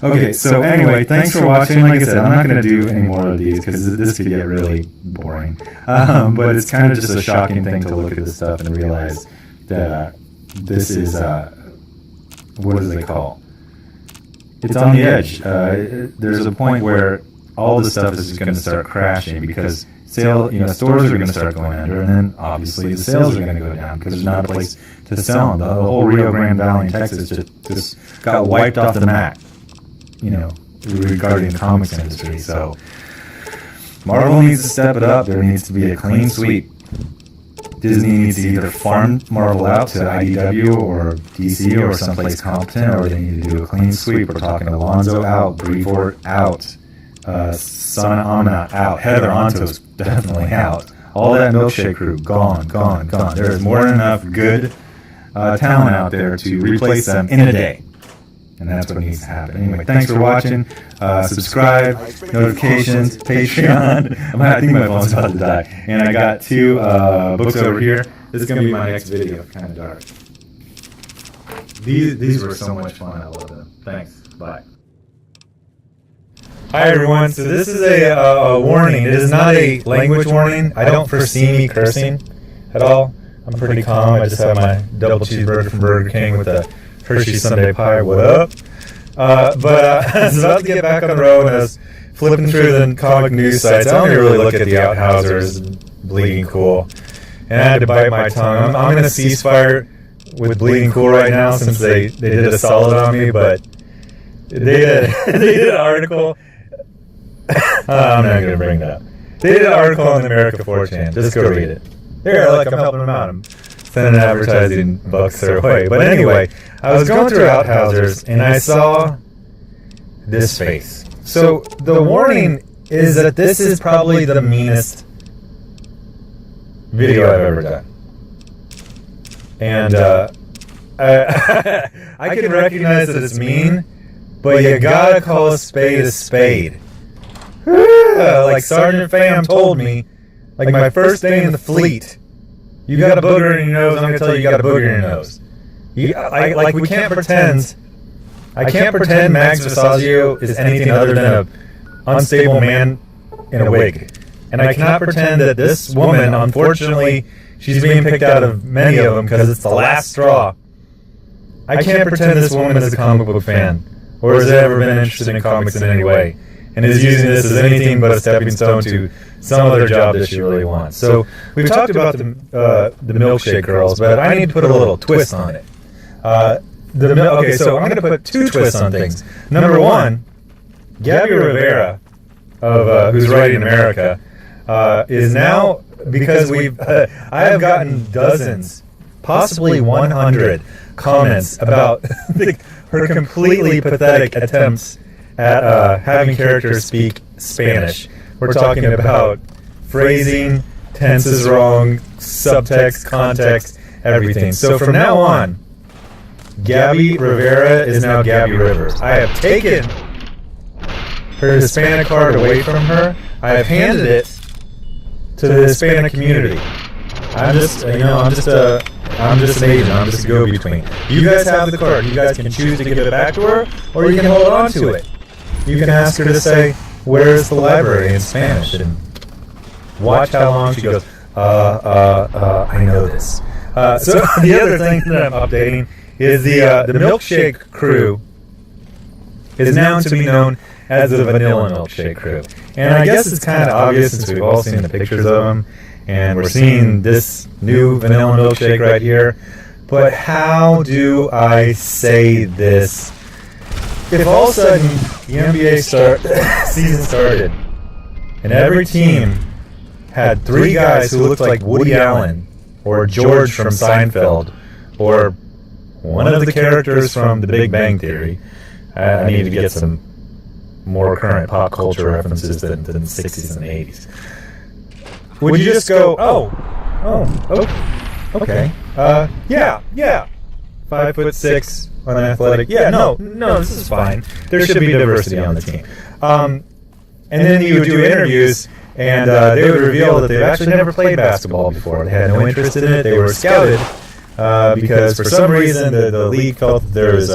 Okay, so anyway, thanks for watching. Like I said, I'm not going to do any more of these because this could get really boring. But it's kind of just a shocking thing to look at this stuff and realize that this is, what do they call? It's on the edge. There's a point where all this stuff is going to start crashing because stores are going to start going under, and then obviously the sales are going to go down because there's not a place to sell them. The whole Rio Grande Valley in Texas just got wiped off the map, regarding the comics industry. So Marvel needs to step it up. There needs to be a clean sweep. Disney needs to either farm Marvel out to IDW or DC or someplace competent, or they need to do a clean sweep. We're talking Alonzo out, Brevoort out, Sana Amna out, Heather Antos definitely out. All that milkshake crew gone. There is more than enough good talent out there to replace them in a day. And that's what needs to happen. Anyway, thanks for watching. Subscribe, notifications, Patreon. I think my phone's about to die. And I got 2 books over here. This is going to be my next video. Kind of dark. These were so much fun. I love them. Thanks. Bye. Hi everyone, so this is a warning. It is not a language warning. I don't foresee me cursing at all. I'm pretty calm. I just have my double cheeseburger from Burger King with a Hershey Sundae pie. What up? But I was about to get back on the road and I was flipping through the comic news sites. I only really look at the Outhousers and Bleeding Cool. And I had to bite my tongue. I'm going to ceasefire with Bleeding Cool right now since they did a solid on me, but they did an article. I'm not going to bring that up. They did an article on the America 4chan. Just go read it. There, look, I'm helping them out. I'm sending advertising bucks their way. But anyway, I was going through Outhousers and I saw this face. So the warning is that this is probably the meanest video I've ever done. And I can recognize that it's mean, but you gotta call a spade a spade. Like Sergeant Pham told me, like my first day in the fleet, you got a booger in your nose, I'm going to tell you got a booger in your nose. We can't pretend, I can't pretend Max Visagio is anything other than an unstable man in a wig. And I cannot pretend that this woman, unfortunately, she's being picked out of many of them because it's the last straw. I can't pretend this woman is a comic book fan, or has ever been interested in comics in any way, and is using this as anything but a stepping stone to some other job that she really wants. So we've talked about the milkshake girls, but I need to put a little twist on it. Okay, so I'm going to put 2 twists on things. Number 1, Gabby Rivera, who's writing America, is now, because I have gotten dozens, possibly 100 comments about her completely pathetic attempts at having characters speak Spanish. We're talking about phrasing, tenses wrong, subtext, context, everything. So from now on, Gabby Rivera is now Gabby Rivers. I have taken her Hispanic card away from her. I have handed it to the Hispanic community. I'm just an agent. I'm just a go-between. You guys have the card. You guys can choose to give it back to her, or you can hold on to it. You can ask her to say, "Where's the library?" in Spanish, and watch how long she goes. I know this. So the other thing that I'm updating is the milkshake crew is now to be known as the vanilla milkshake crew. And I guess it's kind of obvious since we've all seen the pictures of them. and we're seeing this new vanilla milkshake right here. But how do I say this? If all of a sudden the NBA season started, and every team had 3 guys who looked like Woody Allen, or George from Seinfeld, or one of the characters from The Big Bang Theory. I need to get some more current pop culture references than the 60s and 80s. Would you just go, okay, yeah, 5'6", unathletic, no, this is fine. There should be diversity on the team. And then you would do interviews, and they would reveal that they've actually never played basketball before. They had no interest in it. They were scouted because for some reason the league felt that there was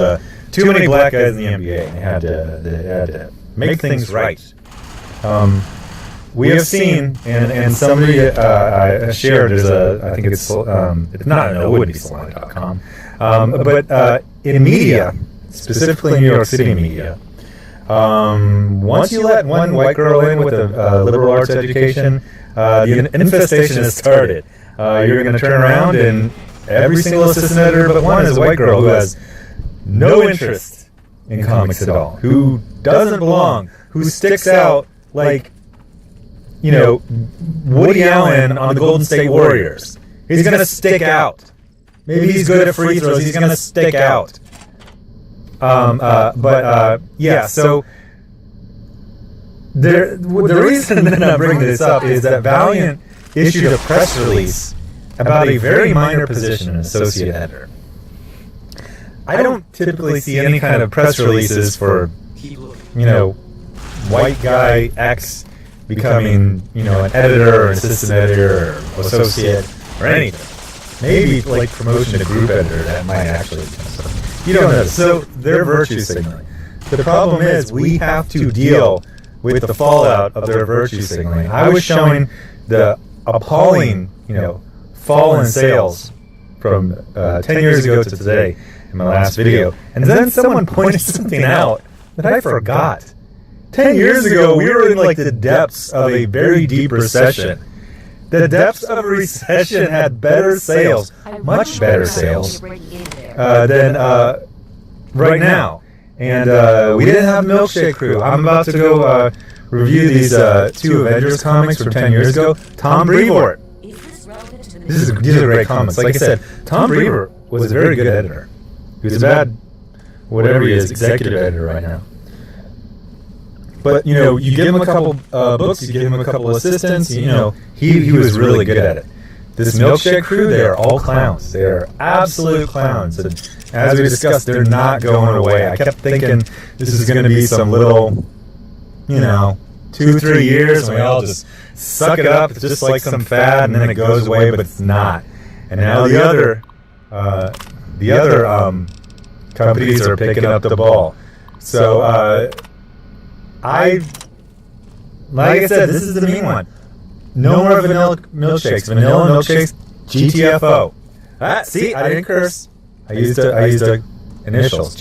too many black guys in the NBA, and they had to make things right. We have seen, and somebody I shared, there's I think it's not, no, it wouldn't be Salon.com, but in media, specifically New York City media, once you let one white girl in with a liberal arts education, the infestation has started. You're going to turn around, and every single assistant editor but one is a white girl who has no interest in comics at all, who doesn't belong, who sticks out like, Woody Allen on the Golden State Warriors. He's going to stick out. Maybe he's good at free throws. He's going to stick out. So the reason that I'm bringing this up is that Valiant issued a press release about a very minor position, an associate editor. I don't typically see any kind of press releases for, white guy X becoming, an editor or an assistant editor or associate or anything. Maybe like promotion to group editor, that might actually become something. You don't know. So they're virtue signaling. The problem is we have to deal with the fallout of their virtue signaling. I was showing the appalling, fall in sales from 10 years ago to today in my last video. And then someone pointed something out that I forgot. 10 years ago, we were in like the depths of a very deep recession. The depths of a recession had better sales, much better sales, than right now. And we didn't have Milkshake Crew. I'm about to go review these 2 Avengers comics from 10 years ago. Tom Brevoort. These are great comics. Like I said, Tom Brevoort was a very good editor. He was a bad, whatever he is, executive editor right now. But, you give him a couple books, you give him a couple assistants, he was really good at it. This Milkshake Crew, they are all clowns. They are absolute clowns. And as we discussed, they're not going away. I kept thinking this is going to be some little, 2-3 years, and we all just suck it up. It's just like some fad, and then it goes away, but it's not. And now the other companies are picking up the ball. So, like I said, this is the mean one. No more vanilla milkshakes. Vanilla milkshakes, GTFO. See, I didn't curse. I used initials.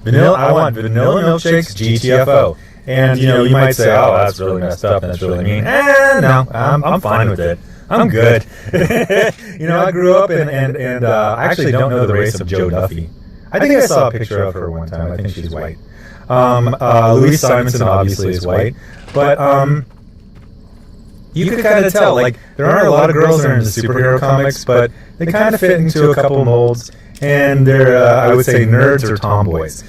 Vanilla. I want vanilla milkshakes, GTFO. And you might say, "Oh, that's really messed up. That's really mean." No, I'm fine with it. I'm good. I grew up and I actually don't know the race of Joe Duffy. I think I saw a picture of her one time. I think she's white. Louise Simonson obviously is white, but you could kind of tell, like, there aren't a lot of girls that are into superhero comics, but they kind of fit into a couple molds, and they're, I would say, nerds or tomboys.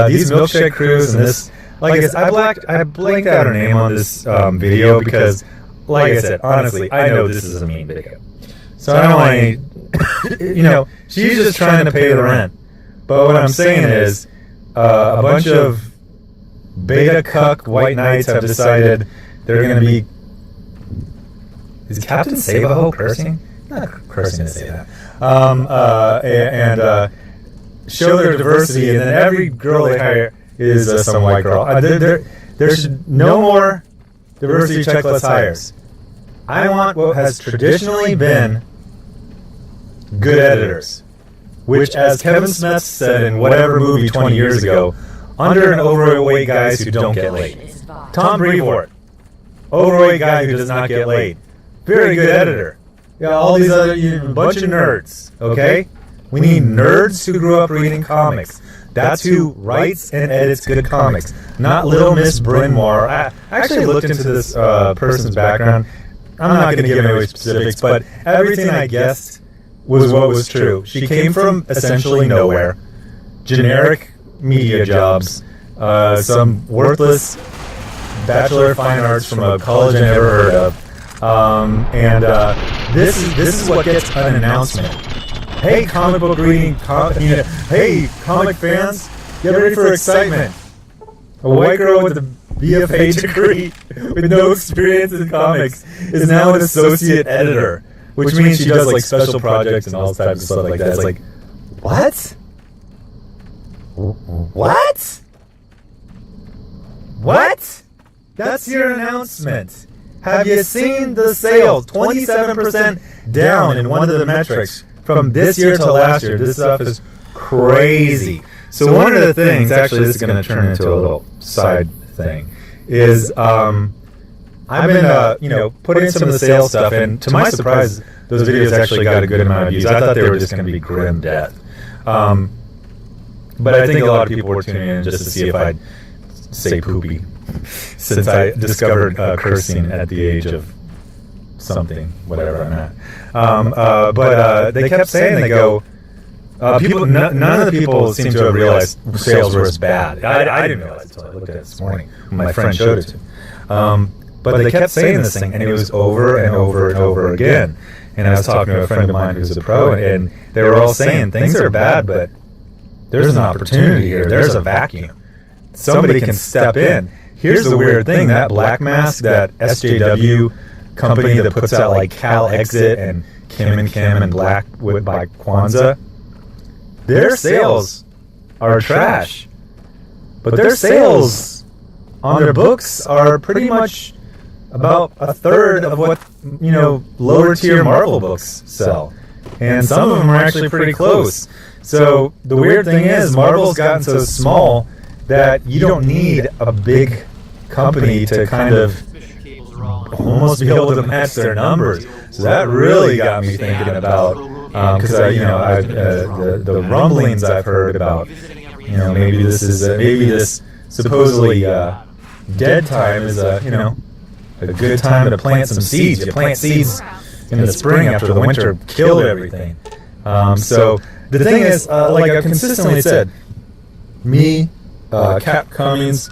These Milkshake Crews and this, like I blanked out her name on this video because, like I said, honestly, I know this is a mean video. So I don't want to, she's just trying to pay the rent. But what I'm saying is, a bunch of beta cuck white knights have decided they're going to be... Is Captain Save-A-Ho cursing? Not cursing to say that. And show their diversity, and then every girl they hire is some white girl. There should no more diversity checklist hires. I want what has traditionally been good editors, which, as Kevin Smith said in whatever movie 20 years ago, under and overweight guys who don't get laid. Tom Brevoort, overweight guy who does not get laid. very good editor. Yeah, all these other, a bunch of nerds, okay? We need nerds who grew up reading comics. That's who writes and edits good comics, not Little Miss Bryn Mawr. I actually looked into this person's background. I'm not going to give away specifics, but everything I guessed was what was true. She came from essentially nowhere, generic media jobs, some worthless Bachelor of Fine Arts from a college I never heard of, and this is what gets an announcement. Hey, comic book reading, hey, comic fans, get ready for excitement. A white girl with a BFA degree with no experience in comics is now an associate editor, which means she does like special projects and all types of stuff like that. It's like, what? What? What? That's your announcement. Have you seen the sales? 27% down in one of the metrics from this year to last year. This stuff is crazy. So one of the things, actually this is going to turn into a little side thing, is I've been putting some of the sales stuff in. To my surprise, those videos actually got a good amount of views. I thought they were just going to be grim death. But I think a lot of people were tuning in just to see if I'd say poopy, since I discovered cursing at the age of something, whatever I'm at. But they kept saying, they go, none of the people seem to have realized sales were as bad. I didn't realize it until I looked at it this morning when my friend showed it to me. But they kept saying this thing, and it was over and over and over again. And I was talking to a friend of mine who's a pro, and they were all saying things are bad, but there's an opportunity here. There's a vacuum. Somebody can step in. Here's the weird thing, that Black Mask, that SJW company that puts out like Cal Exit and Kim and Kim and Blackwood by Kwanzaa, their sales are trash. But their sales on their books are pretty much about a third of what, lower tier Marvel books sell. And some of them are actually pretty close. So the weird thing is, Marvel's gotten so small that you don't need a big company to kind of almost be able to match their numbers. So that really got me thinking about, because the rumblings I've heard about, maybe this supposedly dead time is a good time to plant some seeds. You plant seeds in the spring after the winter killed everything. So the thing is, like I've consistently said, me, Cap Cummings,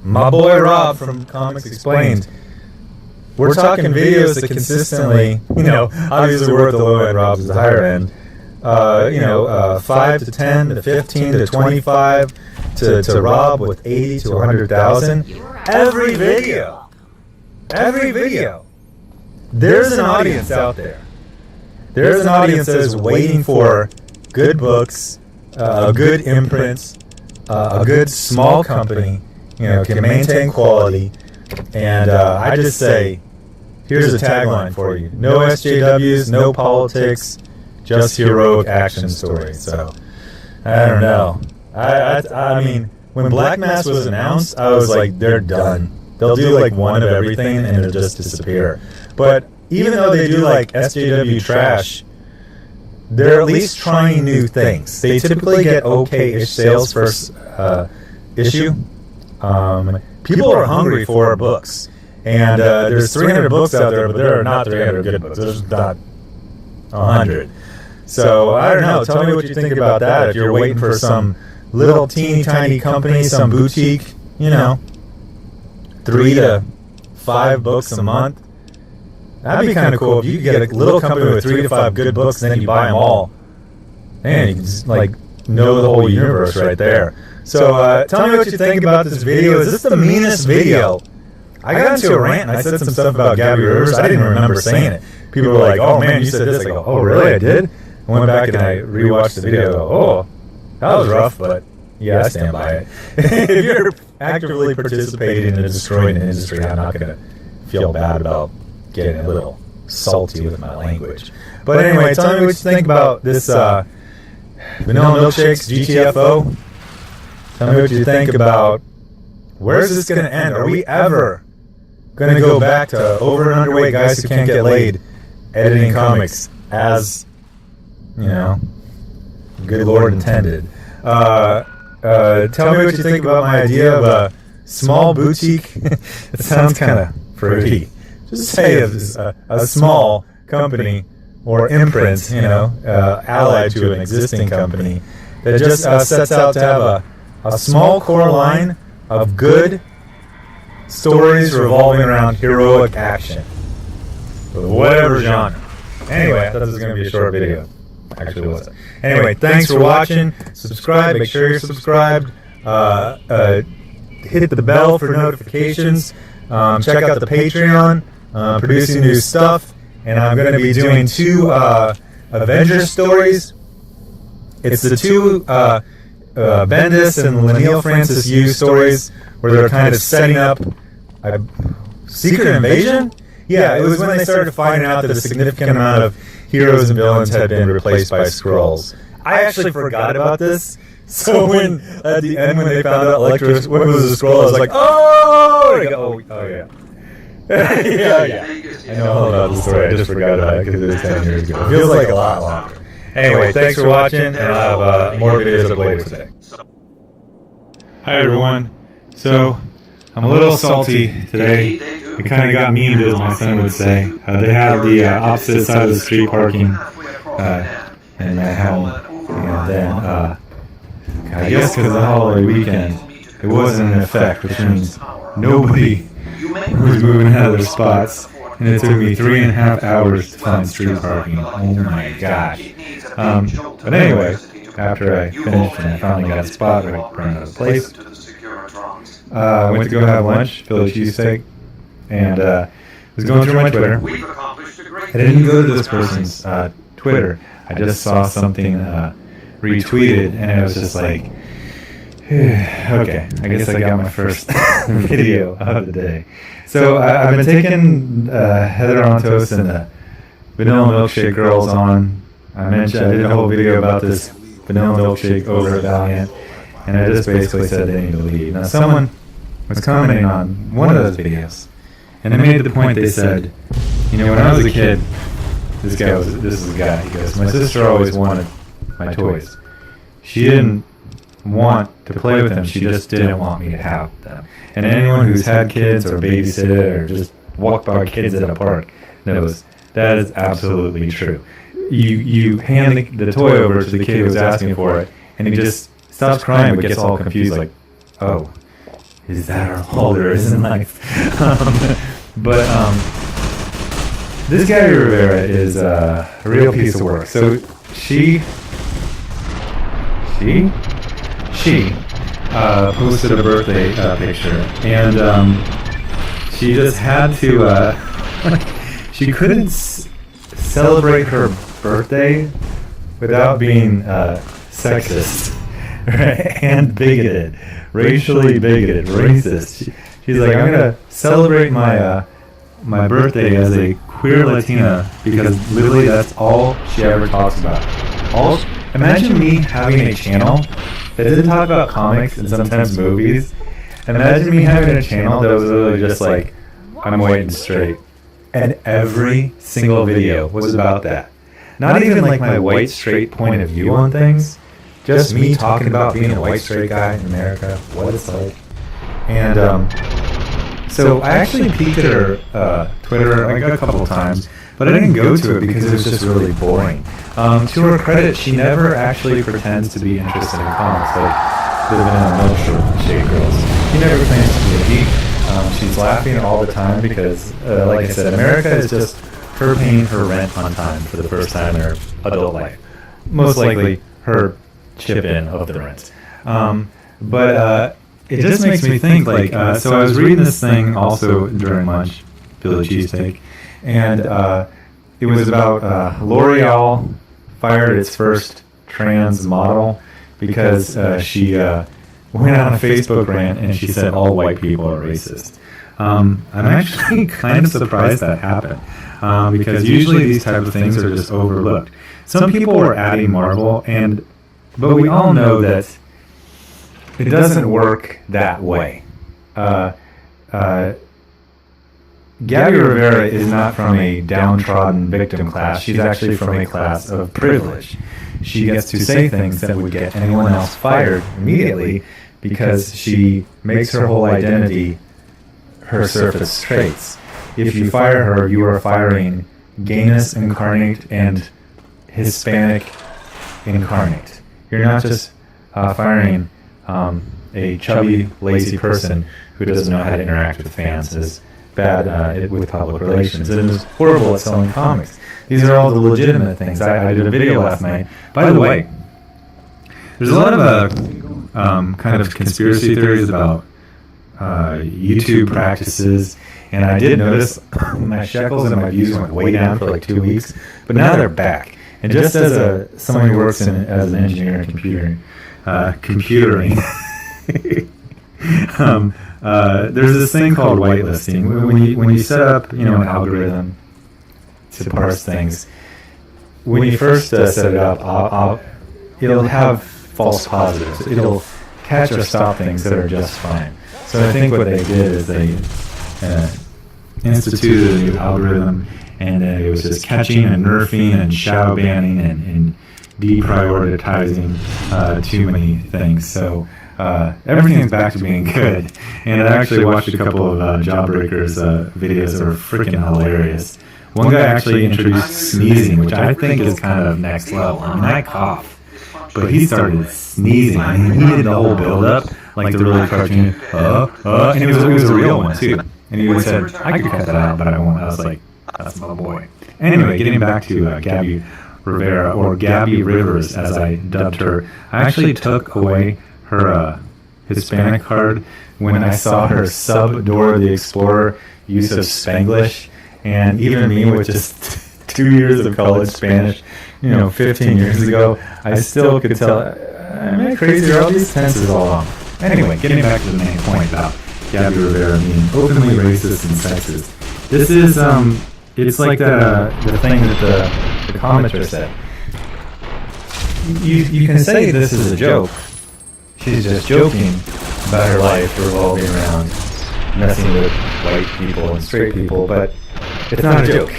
my boy Rob from Comics Explained, we're talking videos that consistently, obviously we're at the low end, Rob's at the higher end, 5 to 10 to 15 to 25 to Rob with 80 to 100,000. Every video. There's an audience out there. There's an audience that is waiting for good books, a good imprint, a good small company, can maintain quality. And I just say, here's a tagline for you: no SJWs, no politics, just heroic action stories. So I don't know. I mean, when Black Mass was announced, I was like, they're done. They'll do like one of everything and it'll just disappear. But even though they do like SJW trash, they're at least trying new things. They typically get okay-ish sales first issue. People are hungry for books. And there's 300 books out there, but there are not 300 good books. There's not 100. So I don't know. Tell me what you think about that. If you're waiting for some little teeny tiny company, some boutique, 3 to 5 books a month. That'd be kind of cool if you could get a little company with 3 to 5 good books, and then you buy them all. Man, you can just know the whole universe right there. So tell me what you think about this video. Is this the meanest video? I got into a rant and I said some stuff about Gabby Rivers. I didn't remember saying it. People were like, "Oh man, you said this." I go, "Oh really? I did?" I went back and I rewatched the video. I go, "Oh, that was rough, but yeah, I stand by it." If you're actively participating in destroying the industry, I'm not going to feel bad about getting a little salty with my language. But anyway, tell me what you think about this Vanilla Milkshakes GTFO. Tell me what you think about, where's this going to end? Are we ever going to go back to over and underweight guys who can't get laid editing comics as, you know, good Lord intended. Tell me what you think about my idea of a small boutique. It sounds kind of fruity. Just say a small company or imprint, you know, allied to an existing company that just sets out to have a small core line of good stories revolving around heroic action, whatever genre. Anyway, I thought this was going to be a short video. Actually, it wasn't. Anyway, thanks for watching. Subscribe. Make sure you're subscribed. Hit the bell for notifications. Check out the Patreon. Producing new stuff. And I'm going to be doing 2 Avengers stories. It's the 2 Bendis and Laniel Francis Yu stories where they're kind of setting up a secret invasion. Yeah, it was when they started finding out that a significant amount of heroes and villains had been replaced by Skrulls. I actually forgot about this. So when at the end when they found out Electro was a Skrull, I was like, oh yeah. yeah. I know all about the story. I just forgot about it because it was 10 years ago. It feels like a lot longer. Anyway, thanks for watching, and I'll have more videos up later today. Hi everyone. So I'm a little salty today. It kind of got memed, as my son would say. They have the opposite side of the street parking in my home, and then I guess because of the holiday weekend, it wasn't in effect, which means nobody was moving out of their spots, and it took me 3.5 hours to find street parking. Oh my gosh. But anyway, after I finished and I finally got a spot right in front of the place, I went to go have lunch, Philly cheesesteak, and was going through my Twitter. I didn't go to this person's Twitter. I just saw something retweeted, and it was just like, okay, I guess I got my first video of the day. So I've been taking Heather Ontos and the Vanilla Milkshake Girls on. I did a whole video about this vanilla milkshake over at Valiant, and I just basically said they need to leave. Now someone was commenting on one of those videos, and they made the point, they said, you know, when I was a kid, this is a guy, he goes, my sister always wanted my toys. She didn't want to play with them, she just didn't want me to have them. And anyone who's had kids or babysitted or just walked by kids at a park knows that is absolutely true. You hand the toy over to the kid who's asking for it, and he just stops crying but gets all confused, like, oh, is that all there is in life? This Gabby Rivera is a real piece of work. So she posted a birthday picture, and she just had to, she couldn't celebrate her birthday without being sexist, right? And bigoted, racially bigoted, racist. She's like, I'm gonna celebrate my birthday as a queer Latina because literally that's all she ever talks about. Imagine me having a channel that didn't talk about comics and sometimes movies. Imagine me having a channel that was literally just like, I'm white and straight. And every single video was about that. Not even like my white straight point of view on things, just me talking about being a white straight guy in America, what it's like. And so I actually peeked at her Twitter like a couple of times, but I didn't go to it because it was just really boring. To her credit, she never actually pretends to be interested in comics like the Vanilla Milkshake Girls. She never claims to be a geek. She's laughing all the time because, like I said, America is just her paying her rent on time for the first time in her adult life. Most likely her chip in of the rent. But it just makes me think, like, so I was reading this thing also during lunch, Philly cheesesteak, and it was about L'Oreal fired its first trans model because she went on a Facebook rant and she said all white people are racist. I'm actually kind of surprised that happened because usually these type of things are just overlooked. Some people are adding Marvel, but we all know that it doesn't work that way. Gabby Rivera is not from a downtrodden victim class. She's actually from a class of privilege. She gets to say things that would get anyone else fired immediately because she makes her whole identity her surface traits. If you fire her, you are firing gayness incarnate and Hispanic incarnate. You're not just firing a chubby, lazy person who doesn't know how to interact with fans, is bad with public relations, and is horrible at selling comics. These are all the legitimate things. I did a video last night. By the way, there's a lot of kind of conspiracy theories about YouTube practices, and I did notice my shekels and my views went way down for like 2 weeks, but now they're back. And just as someone who works as an engineer in computering, there's this thing called whitelisting. When you set up, an algorithm to parse things, when you first set it up, it'll have false positives. It'll catch or stop things that are just fine. So I think what they did is they instituted a new algorithm, and it was just catching and nerfing and shadow banning and deprioritizing too many things. So everything's back to being good. And I actually watched a couple of Jawbreakers videos that were freaking hilarious. One guy actually introduced sneezing, which I think is kind of next level. I mean, I cough, but he started sneezing. I mean, he did the whole build-up, like the really cartoon, and it was a real one, too. And he said, I could cut that out, but I won't. I was like, that's my boy. Anyway, getting back to Gabby Rivera, or Gabby Rivers, as I dubbed her. I actually took away her Hispanic card when I saw her sub Dora the Explorer use of Spanglish. And even me with just 2 years of college Spanish, 15 years ago, I still could tell, am I crazy? Are all these tenses all wrong? Anyway, getting back to the main point about Gabby Rivera being openly racist and sexist. This is, it's like the thing that the commenter said. You can say this is a joke. She's just joking about her life revolving around messing with white people and straight people, but it's not a joke.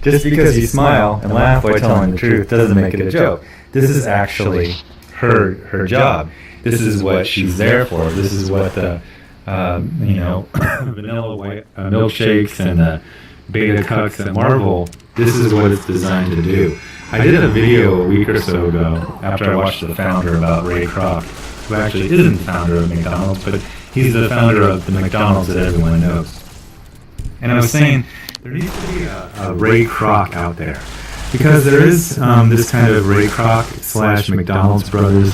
Just because you smile and laugh while telling the truth doesn't make it a joke. This is actually her job. This is what she's there for. This is what the vanilla white milkshakes and the beta cucks at Marvel, this is what it's designed to do. I did a video a week or so ago after I watched the founder about Ray Kroc, who actually isn't the founder of McDonald's, but he's the founder of the McDonald's that everyone knows. And I was saying, there needs to be a Ray Kroc out there. Because there is this kind of Ray Kroc / McDonald's Brothers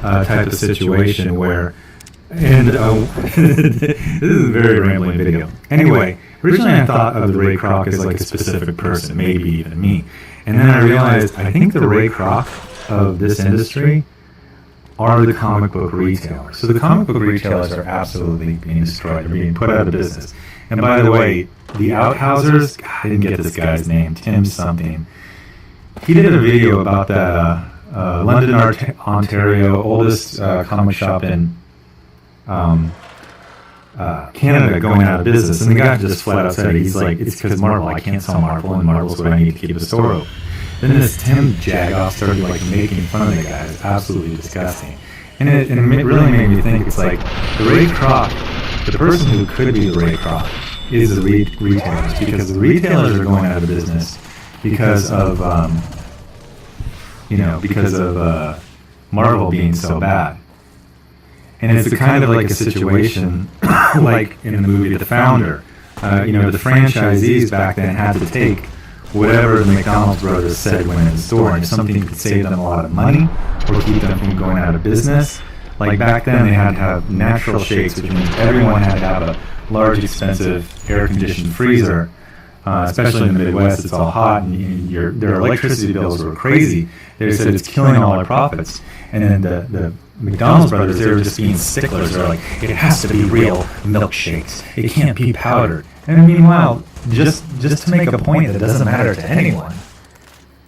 type of situation where, and this is a very rambling video. Anyway, originally I thought of the Ray Kroc as like a specific person, maybe even me. And then I realized I think the Ray Kroc of this industry are the comic book retailers. So the comic book retailers are absolutely being destroyed. They're being put out of business. And by the way, the Outhousers, I didn't get this guy's name, Tim something. He did a video about that London, Ontario, oldest comic shop in Canada going out of business. And the guy just flat out said, he's like, it's because Marvel, I can't sell Marvel, and Marvel's what I need to keep the store open. Then this Tim Jagoff started like making fun of the guy. It's absolutely disgusting. And it really made me think, it's like, the Ray Kroc, the person who could be the Ray Kroc is the retailers, because the retailers are going out of business because of, Marvel being so bad. And it's a kind of like a situation like in the movie The Founder. The franchisees back then had to take whatever the McDonald's brothers said went in the store, and if something could save them a lot of money or keep them from going out of business, like back then they had to have natural shakes, which means everyone had to have a large, expensive, air-conditioned freezer. Especially in the Midwest, it's all hot, and their electricity bills were crazy. They said it's killing all our profits. And then the McDonald's brothers, they were just being sticklers. They're like, it has to be real milkshakes. It can't be powdered. And meanwhile, just to make a point that doesn't matter to anyone,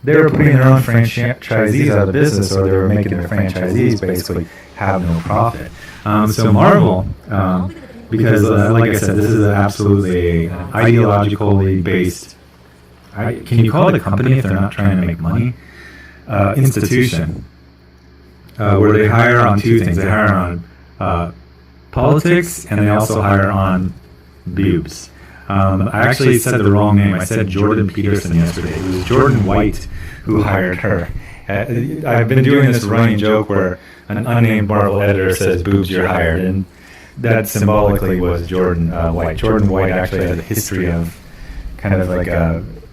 they were putting their own franchisees out of business, or they were making their franchisees basically have no profit. So Marvel because, like I said, this is absolutely an ideologically based. Can you call it a company if they're not trying to make money? Institution, where they hire on two things. They hire on politics, and they also hire on boobs. I actually said the wrong name. I said Jordan Peterson yesterday. It was Jordan White who hired her. I've been doing this running joke where an unnamed Marvel editor says, "Boobs, you're hired," and that symbolically was Jordan White. Jordan White actually has a history of kind of like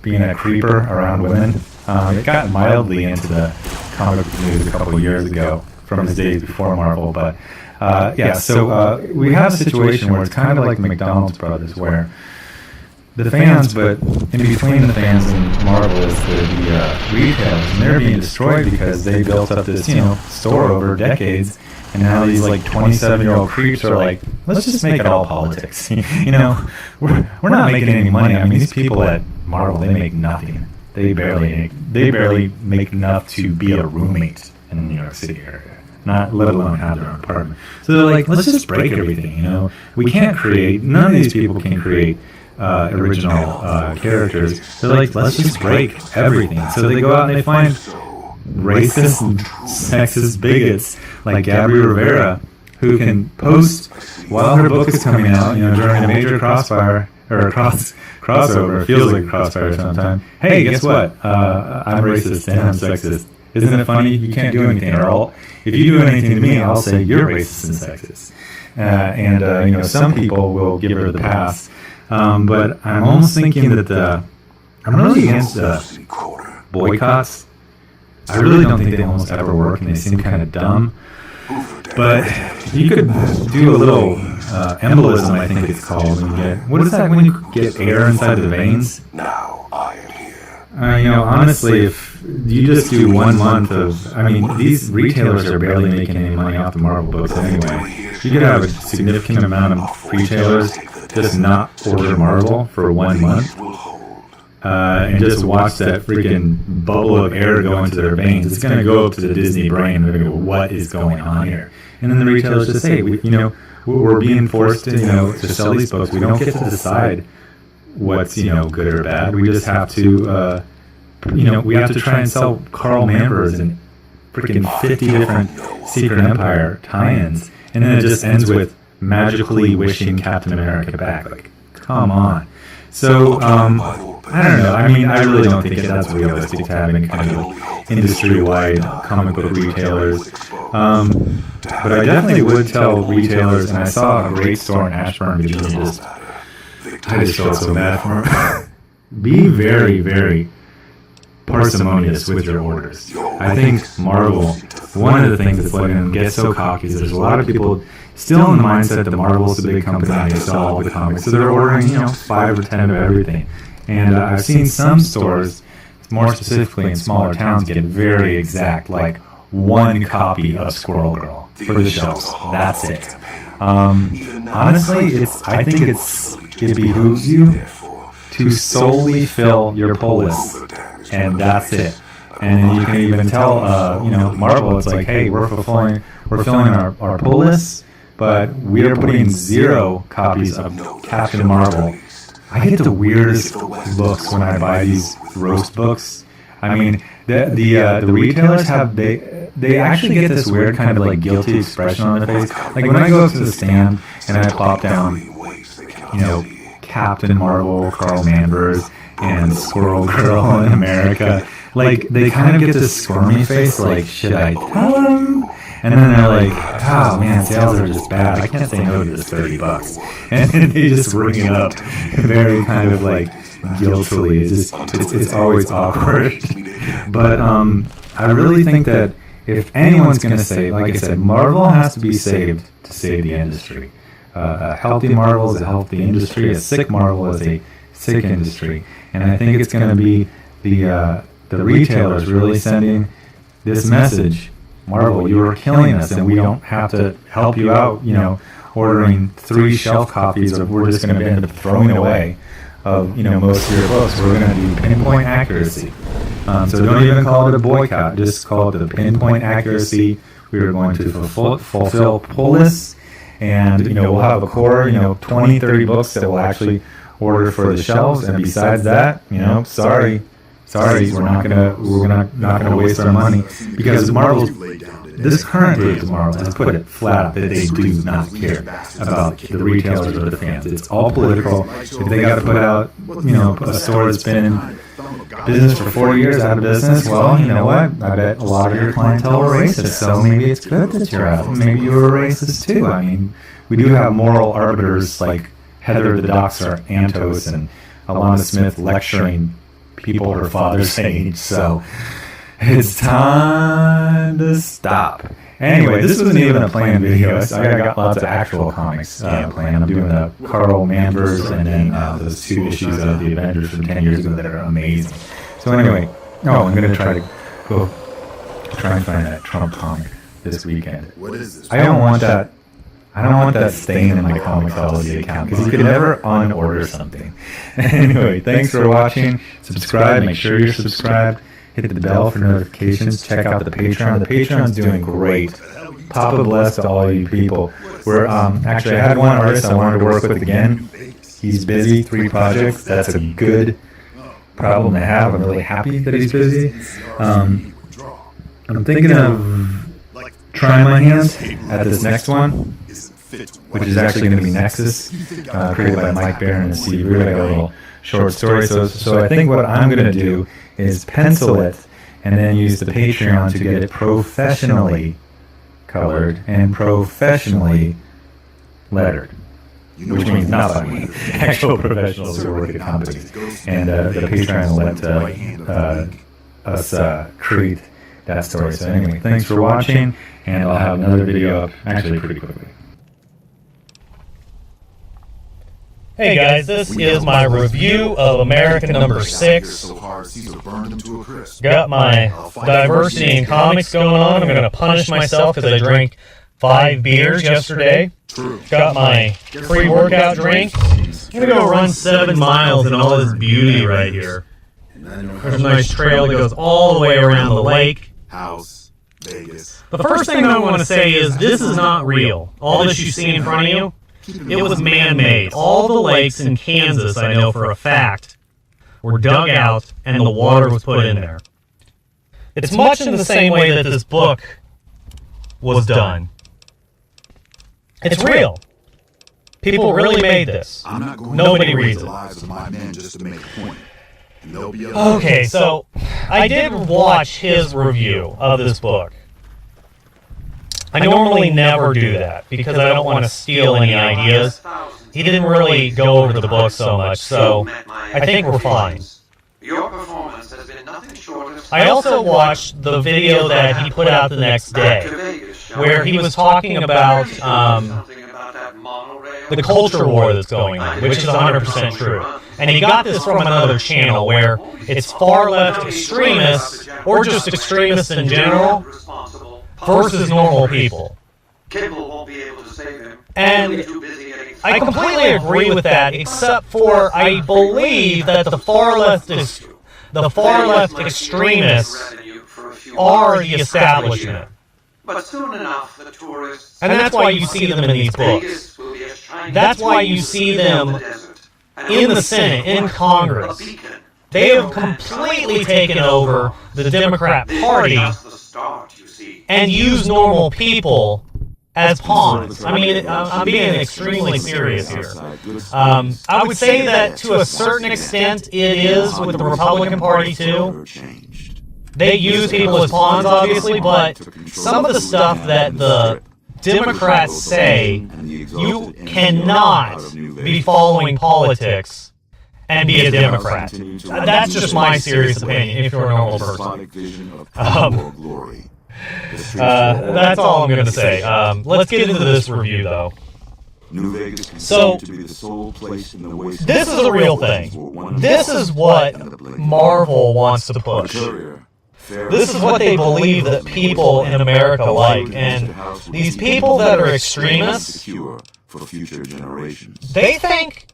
being a creeper around women. It got mildly into the comic book news a couple of years ago from his days before Marvel, but so we have a situation where it's kind of like the McDonald's brothers, where the fans, but in between the fans and Marvel is the retailers, and they're being destroyed because they built up this, store over decades, and now these like 27-year-old creeps are like, let's just make it all politics. We're not making any money. I mean, these people at Marvel, they make nothing. They barely make enough to be a roommate in the New York City area, not let alone have their own apartment. So they're like, let's just break everything. We can't create. None of these people can create original characters. They're like, let's just break everything. So they go out and they find racist and sexist bigots like Gabby Rivera, who can post while her book is coming out, during a major crossfire or crossover. It feels like a crossfire sometimes. Hey, guess what? I'm racist and I'm sexist. Isn't it funny? You can't do anything at all. If you do anything to me, I'll say you're racist and sexist. Some people will give her the pass. But I'm almost thinking that I'm really against boycotts. I really don't think they almost ever work, and they seem kind of dumb. But you could do a little embolism, I think it's called. What is that when you get air inside the veins? Now I am here. Honestly, if you just do 1 month of, these retailers are barely making any money off the Marvel books anyway. You could have a significant amount of retailers just not order Marvel for 1 month and just watch that freaking bubble of air go into their veins. It's going to go up to the Disney brain. They're going to go, what is going on here? And then the retailers just say, we're being forced to sell these books. We don't get to decide what's good or bad. We just have to we have to try and sell Carl Manvers and freaking 50 different Secret Empire tie-ins, and then it just ends with magically wishing Captain America back. Like, come on. So, I don't know. I really don't think that's realistic to have any kind of industry-wide comic book retailers. But I definitely would tell retailers, and I saw a great store in Ashburn, Virginia, I just felt so bad for them. Be very, very parsimonious with your orders. I think Marvel, one of the things that's letting them get so cocky is there's a lot of people still in the mindset that Marvel's a big company and they sell all the comics. So they're ordering, 5 or 10 of everything. And I've seen some stores, more specifically in smaller towns, get very exact, like 1 copy of Squirrel Girl for the shelves. That's it. Honestly, I think it behooves you to solely fill your pull list, and that's it. And you can even tell, Marvel, it's like, hey, we're filling our pull lists, but we are putting 0 copies of Captain Marvel. I get the weirdest looks when I buy these roast books. The retailers they actually get this weird kind of like guilty expression on their face. Like when I go up to the stand and I plop down, Captain Marvel, Carl Manvers, and Squirrel Girl in America, like they kind of get this squirmy face, like, should I tell them? And then they're like, oh man, sales are just bad. I can't say no to this $30. And they just ring it up very kind of like guiltily. It's always awkward. But I really think that if anyone's going to save, like I said, Marvel has to be saved to save the industry. A healthy Marvel is a healthy industry. A sick Marvel is a sick industry. And I think it's going to be the retailers really sending this message. Marvel, you are killing us, and we don't have to help you out, ordering 3 shelf copies of, we're just going to end up throwing away of, most of your books. We're going to do pinpoint accuracy. So don't even call it a boycott. Just call it the pinpoint accuracy. We are going to fulfill pull lists, And, we'll have a core, 20, 30 books that we'll actually order for the shelves. And besides that, sorry, we're not gonna waste our money, because Marvel's, this current group of Marvel has put it flat out that they do not care about the retailers or the fans. It's all political. If they got to put out, a store that's been in business for 40 years out of business, well, you know what? I bet a lot of your clientele are racist, so maybe it's good that you're out. Maybe you were racist too. I mean, we do have moral arbiters like Heather the Doxer Antos and Alana Smith lecturing people her father's age, so it's time to stop. Anyway, this wasn't even a planned video. I got lots of actual comics planned. I'm doing the Carl Manvers and then those 2 issues of the Avengers from 10 years ago that are amazing. So anyway, I'm going to try and find that Trump comic this weekend. What is this? I don't want that stain in my Comixology account, because you could never unorder something. Anyway, thanks for watching. Subscribe. Make sure you're subscribed. Hit the bell for notifications. Check out the Patreon. The Patreon's doing great. Papa bless to all you people. We're actually, I had one artist I wanted to work with again. He's busy, 3 projects. That's a good problem to have. I'm really happy that he's busy. I'm thinking of trying my hands at this next one, which is actually going to be Nexus, created by Mike Barron and Steve Root. I got a little short story. So I think what I'm going to do is pencil it and then use the Patreon to get it professionally colored and professionally lettered, which means not by me, actual professionals who work at companies. And the Patreon will let us create that story. So anyway, thanks for watching, and I'll have another video up actually pretty quickly. Hey guys, this is my review of America number 6. Got my diversity in comics going on. I'm going to punish myself because I drank 5 beers yesterday. Got my pre-workout drink. I'm going to go run 7 miles in all this beauty right here. There's a nice trail that goes all the way around the lake. House, Vegas. The first thing I want to say is this is not real. All this you see in front of you, it was man-made. All the lakes in Kansas, I know for a fact, were dug out and the water was put in there. It's much in the same way that this book was done. It's real. People really made this. Nobody reads it. Okay, so I did watch his review of this book. I normally never do that because I don't want to steal any ideas. He didn't really go over the book so much, so I think we're fine. Your performance has been nothing short of... I also watched the video that he put out the next day, where he was talking about the culture war that's going on, which is 100% true. And he got this from another channel where it's far-left extremists, or just extremists in general, versus normal people. Kimball won't be able to save him. And I completely agree with that, except for I believe that the far-left extremists are the establishment. But soon enough, the tourists... And that's why you see them in these books. That's why you see them in the Senate, in Congress. They have completely taken over the Democrat Party and use normal people as pawns. I mean, I'm being extremely serious here. I would say that to a certain extent it is with the Republican Party too. They use people as pawns, obviously, but some of the stuff that the Democrats say, you cannot be following politics and be a Democrat. That's just my serious opinion, if you're a normal person. That's all I'm going to say. Let's get into this review, though. So, this is a real thing. This is what Marvel wants to push. This is what they believe that people in America like. And these people that are extremists, they think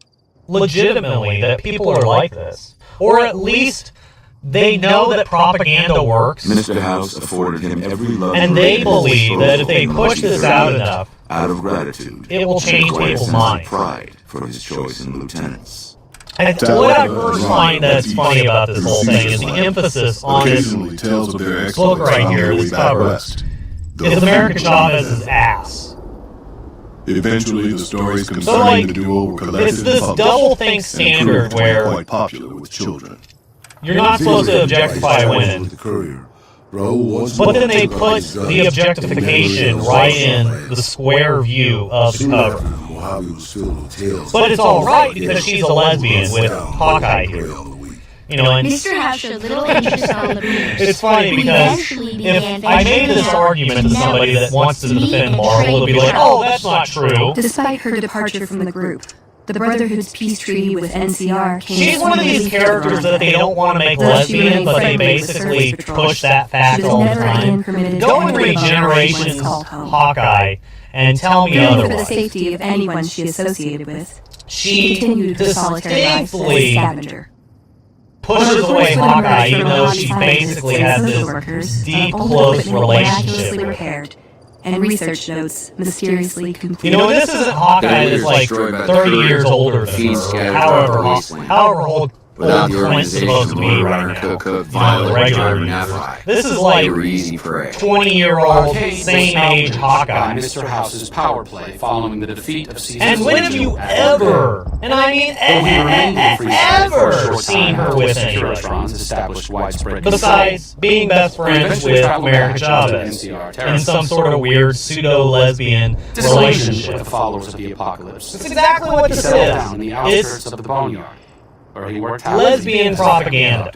legitimately that people are like this. Or at least They know that propaganda works, Mr. House afforded him every luxury and they at his believe that if they disposal push this from out the enough, out of gratitude, it will change quite a people's sense of minds. pride for his choice in lieutenants. What I first find that's funny about this whole thing is the emphasis on this Occasionally tales of their book exploits right found here, their this way back cover. west. It's America Chavez's ass. Eventually, the stories So, concerning like, the duo were collected it's this and double published, think and standard proved to be where quite popular with children. you're not supposed to objectify women, The Courier. Raoul but then they put the objectification right in the square view of the cover. Mojave was filled with tales. But it's all right because she's a lesbian with Hawkeye here. You know, and Mr. House showed little interest on the rumors. it's funny because if I made this argument to somebody that wants to defend Marvel, it'll be like, oh, that's not true. Despite her departure from the group, the Brotherhood's peace treaty with NCR came. She's one of these characters that they don't want to make lesbian, but they basically push that fact She was all the never again time. permitted Go to and enter read the bar Generations when it's called home. Hawkeye and tell me Fearing for the otherwise. safety of anyone she associated with, She continued her solitary life as a distinctly scavenger. pushes away Hawkeye, even though she basically has this deep, close relationship. Repaired, and research notes mysteriously conclude. You know, this isn't Hawkeye that's like 30 years older than her. However old Without the Clint's supposed to be organization, right runner now. could cook, You know, the violent, regular driving news. Afri. This is like They were easy prey. 20-year-old, same-age Hawkeye. Mr. House's power play following the defeat of Caesar's And when have you ever, and I mean ever, seen her with anybody? established widespread Besides being best friends with America Chavez in some sort of weird pseudo-lesbian with relationship. the followers of the apocalypse. That's exactly what He this settled down in the is. outskirts It's of the boneyard, where he worked lesbian propaganda.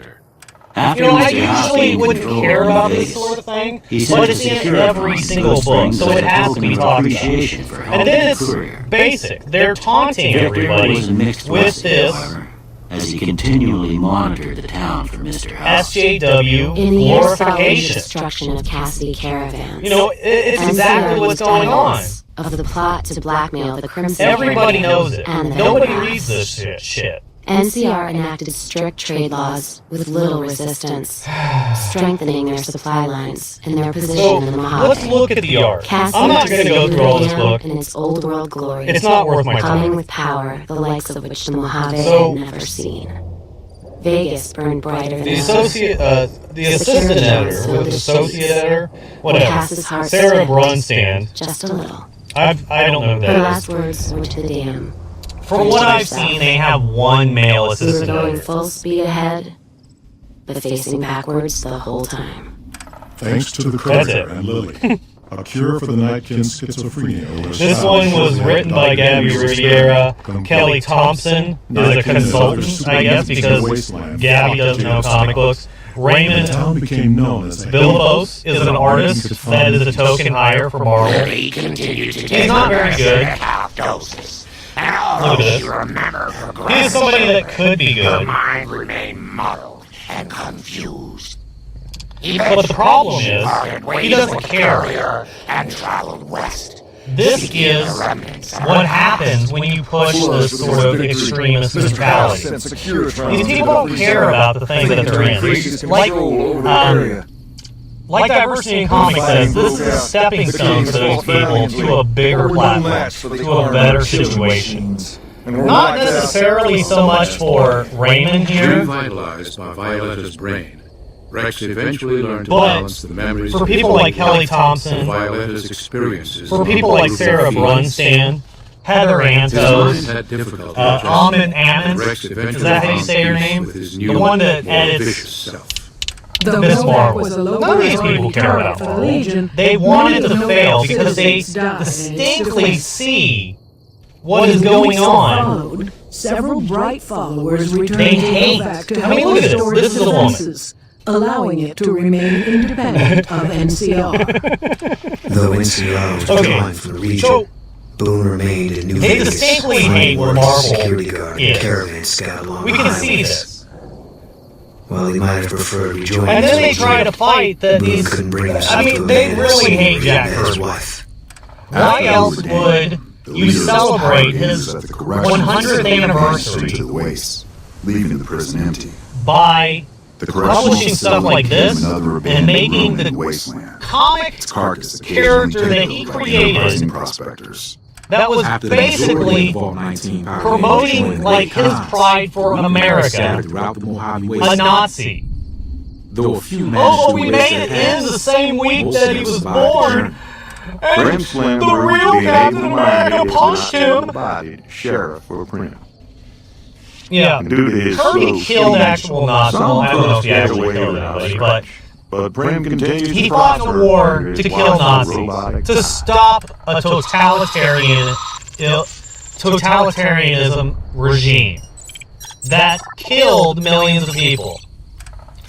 After You know, I Mr. House usually gained wouldn't control care of about Vegas, this sort of thing, he sent but a it's in security every force single to book, Springs so as it a has to token be of talked appreciation about. for And helping then the it's courier. basic. They're taunting Victory everybody was a mixed with message, this however, as he continually monitored the town for Mr. House. SJW In the years following the glorification. destruction of Cassidy caravans, You know, it's NCR exactly what's used going on. evidence of the plot to blackmail the Crimson Everybody Caravans knows it. and the Nobody Democrats. reads this shit. NCR enacted strict trade laws with little resistance, strengthening their supply lines and their position So, in the let's Mojave. look at the art. Cassidy I'm not going to go through all this book. in its old world glory, It's not worth my humming time. with power, the likes of which the Mojave So- had never seen. Vegas burned brighter than The ever. the assistant editor, with the associate editor, whatever, Cass's heart Sarah sank. Brunstand. Just a little. I don't know who Her that last is. words were to the dam. From what I've seen, they have one male We were assistant going editor. full speed ahead, but facing backwards the whole time. Thanks to the That's Courier it. and Lily, a cure for the nightkin's schizophrenia was This found. one was written by Gabby Riviera. Kelly Thompson is a consultant, I guess, because Gabby doesn't know comic books. The Raymond town became known as a Bilbos is an artist that is a token hire for Marvel. He continued to He's not very good. half doses. And Look although at this. she remembered her He's grandson, somebody that could be her good. mind remained muddled and confused. But the problem is, he doesn't care. And traveled west. This is what happens when you push this sort of extremist mentality. These people don't care about the thing that they're in. Like Diversity in Comics says, this is a stepping stone for those people to a bigger platform, to a better situation. Not necessarily so much for Raymond here, Revitalized by Violetta's brain, Rex eventually learned to but balance the memories for of people like Kelly Thompson, Violetta's experiences. for people like Sarah Brunstand, Heather His mind Antos, had difficulty Amin Ammons, Rex eventually is that how you found say her peace name? with his The new, one that more edits vicious self. Though Miss Novak Marvel. was a low None of these people care about for the Marvel. Legion, They wanted to none of fail Novak's because they citizens died, and distinctly still see what is in the going weeks that on. followed, several bright followers returned They to hate. Novak to I mean, help look at this. restore This its is a woman. defenses, allowing it to remain independent of NCR. Though NCR was Okay, withdrawing from the region, so Boone remained in New they Vegas, distinctly finding hate where work as a Marvel security guard is. and caravan scout along We the can see highways. this. While he might have preferred rejoining And his then they old try group, to fight that Boone these. couldn't bring himself I to mean, they abandon really his hate Jack met his Kirby. wife. Why else would you celebrate his 100th into anniversary the waste, leaving the prison empty. by publishing stuff like this and making the wasteland. comic Its carcass character that he created prospectors. that was basically promoting like his pride for America, a Nazi. Oh, we made it in the same week that he was born, and the real Captain America punched him. Sheriff for Prim. Yeah, Kirby killed actual Nazis. Well, I don't know if he actually killed anybody, but Prim continues he fought in a war to kill Nazis, to stop a totalitarianism regime that killed millions of people.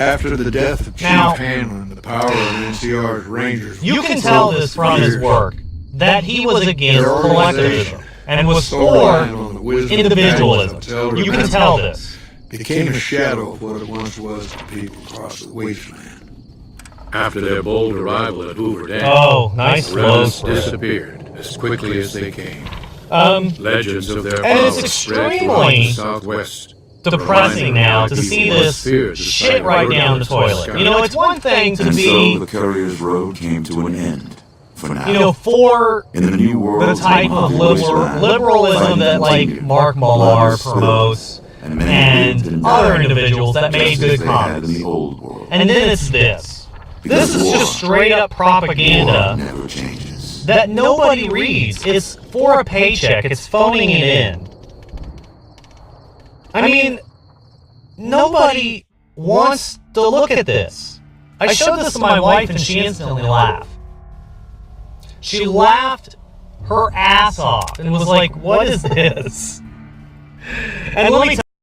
After the death of Chief Hanlon, the power of NCR's Rangers... You can tell this from his work, that he was against collectivism and was for individualism. You can tell this. Became a shadow of what it once was to people across the wasteland. After their bold arrival at Hoover Dam, nice the rebels disappeared as quickly as they came. Legends of their power spread throughout the Southwest. Depressing now to see this shit right down the toilet. You know, it's one thing to be... So the Courier's Road came to an end. For now. You know, for in the new world, the type of liberalism that, like, Mark Millar promotes and other individuals that made good comics. And then it's this. This is just straight up propaganda that nobody reads. It's for a paycheck. It's phoning it in. I mean, nobody wants to look at this. I showed this to my wife and she instantly laughed. She laughed her ass off and was like, what is this? And let me tell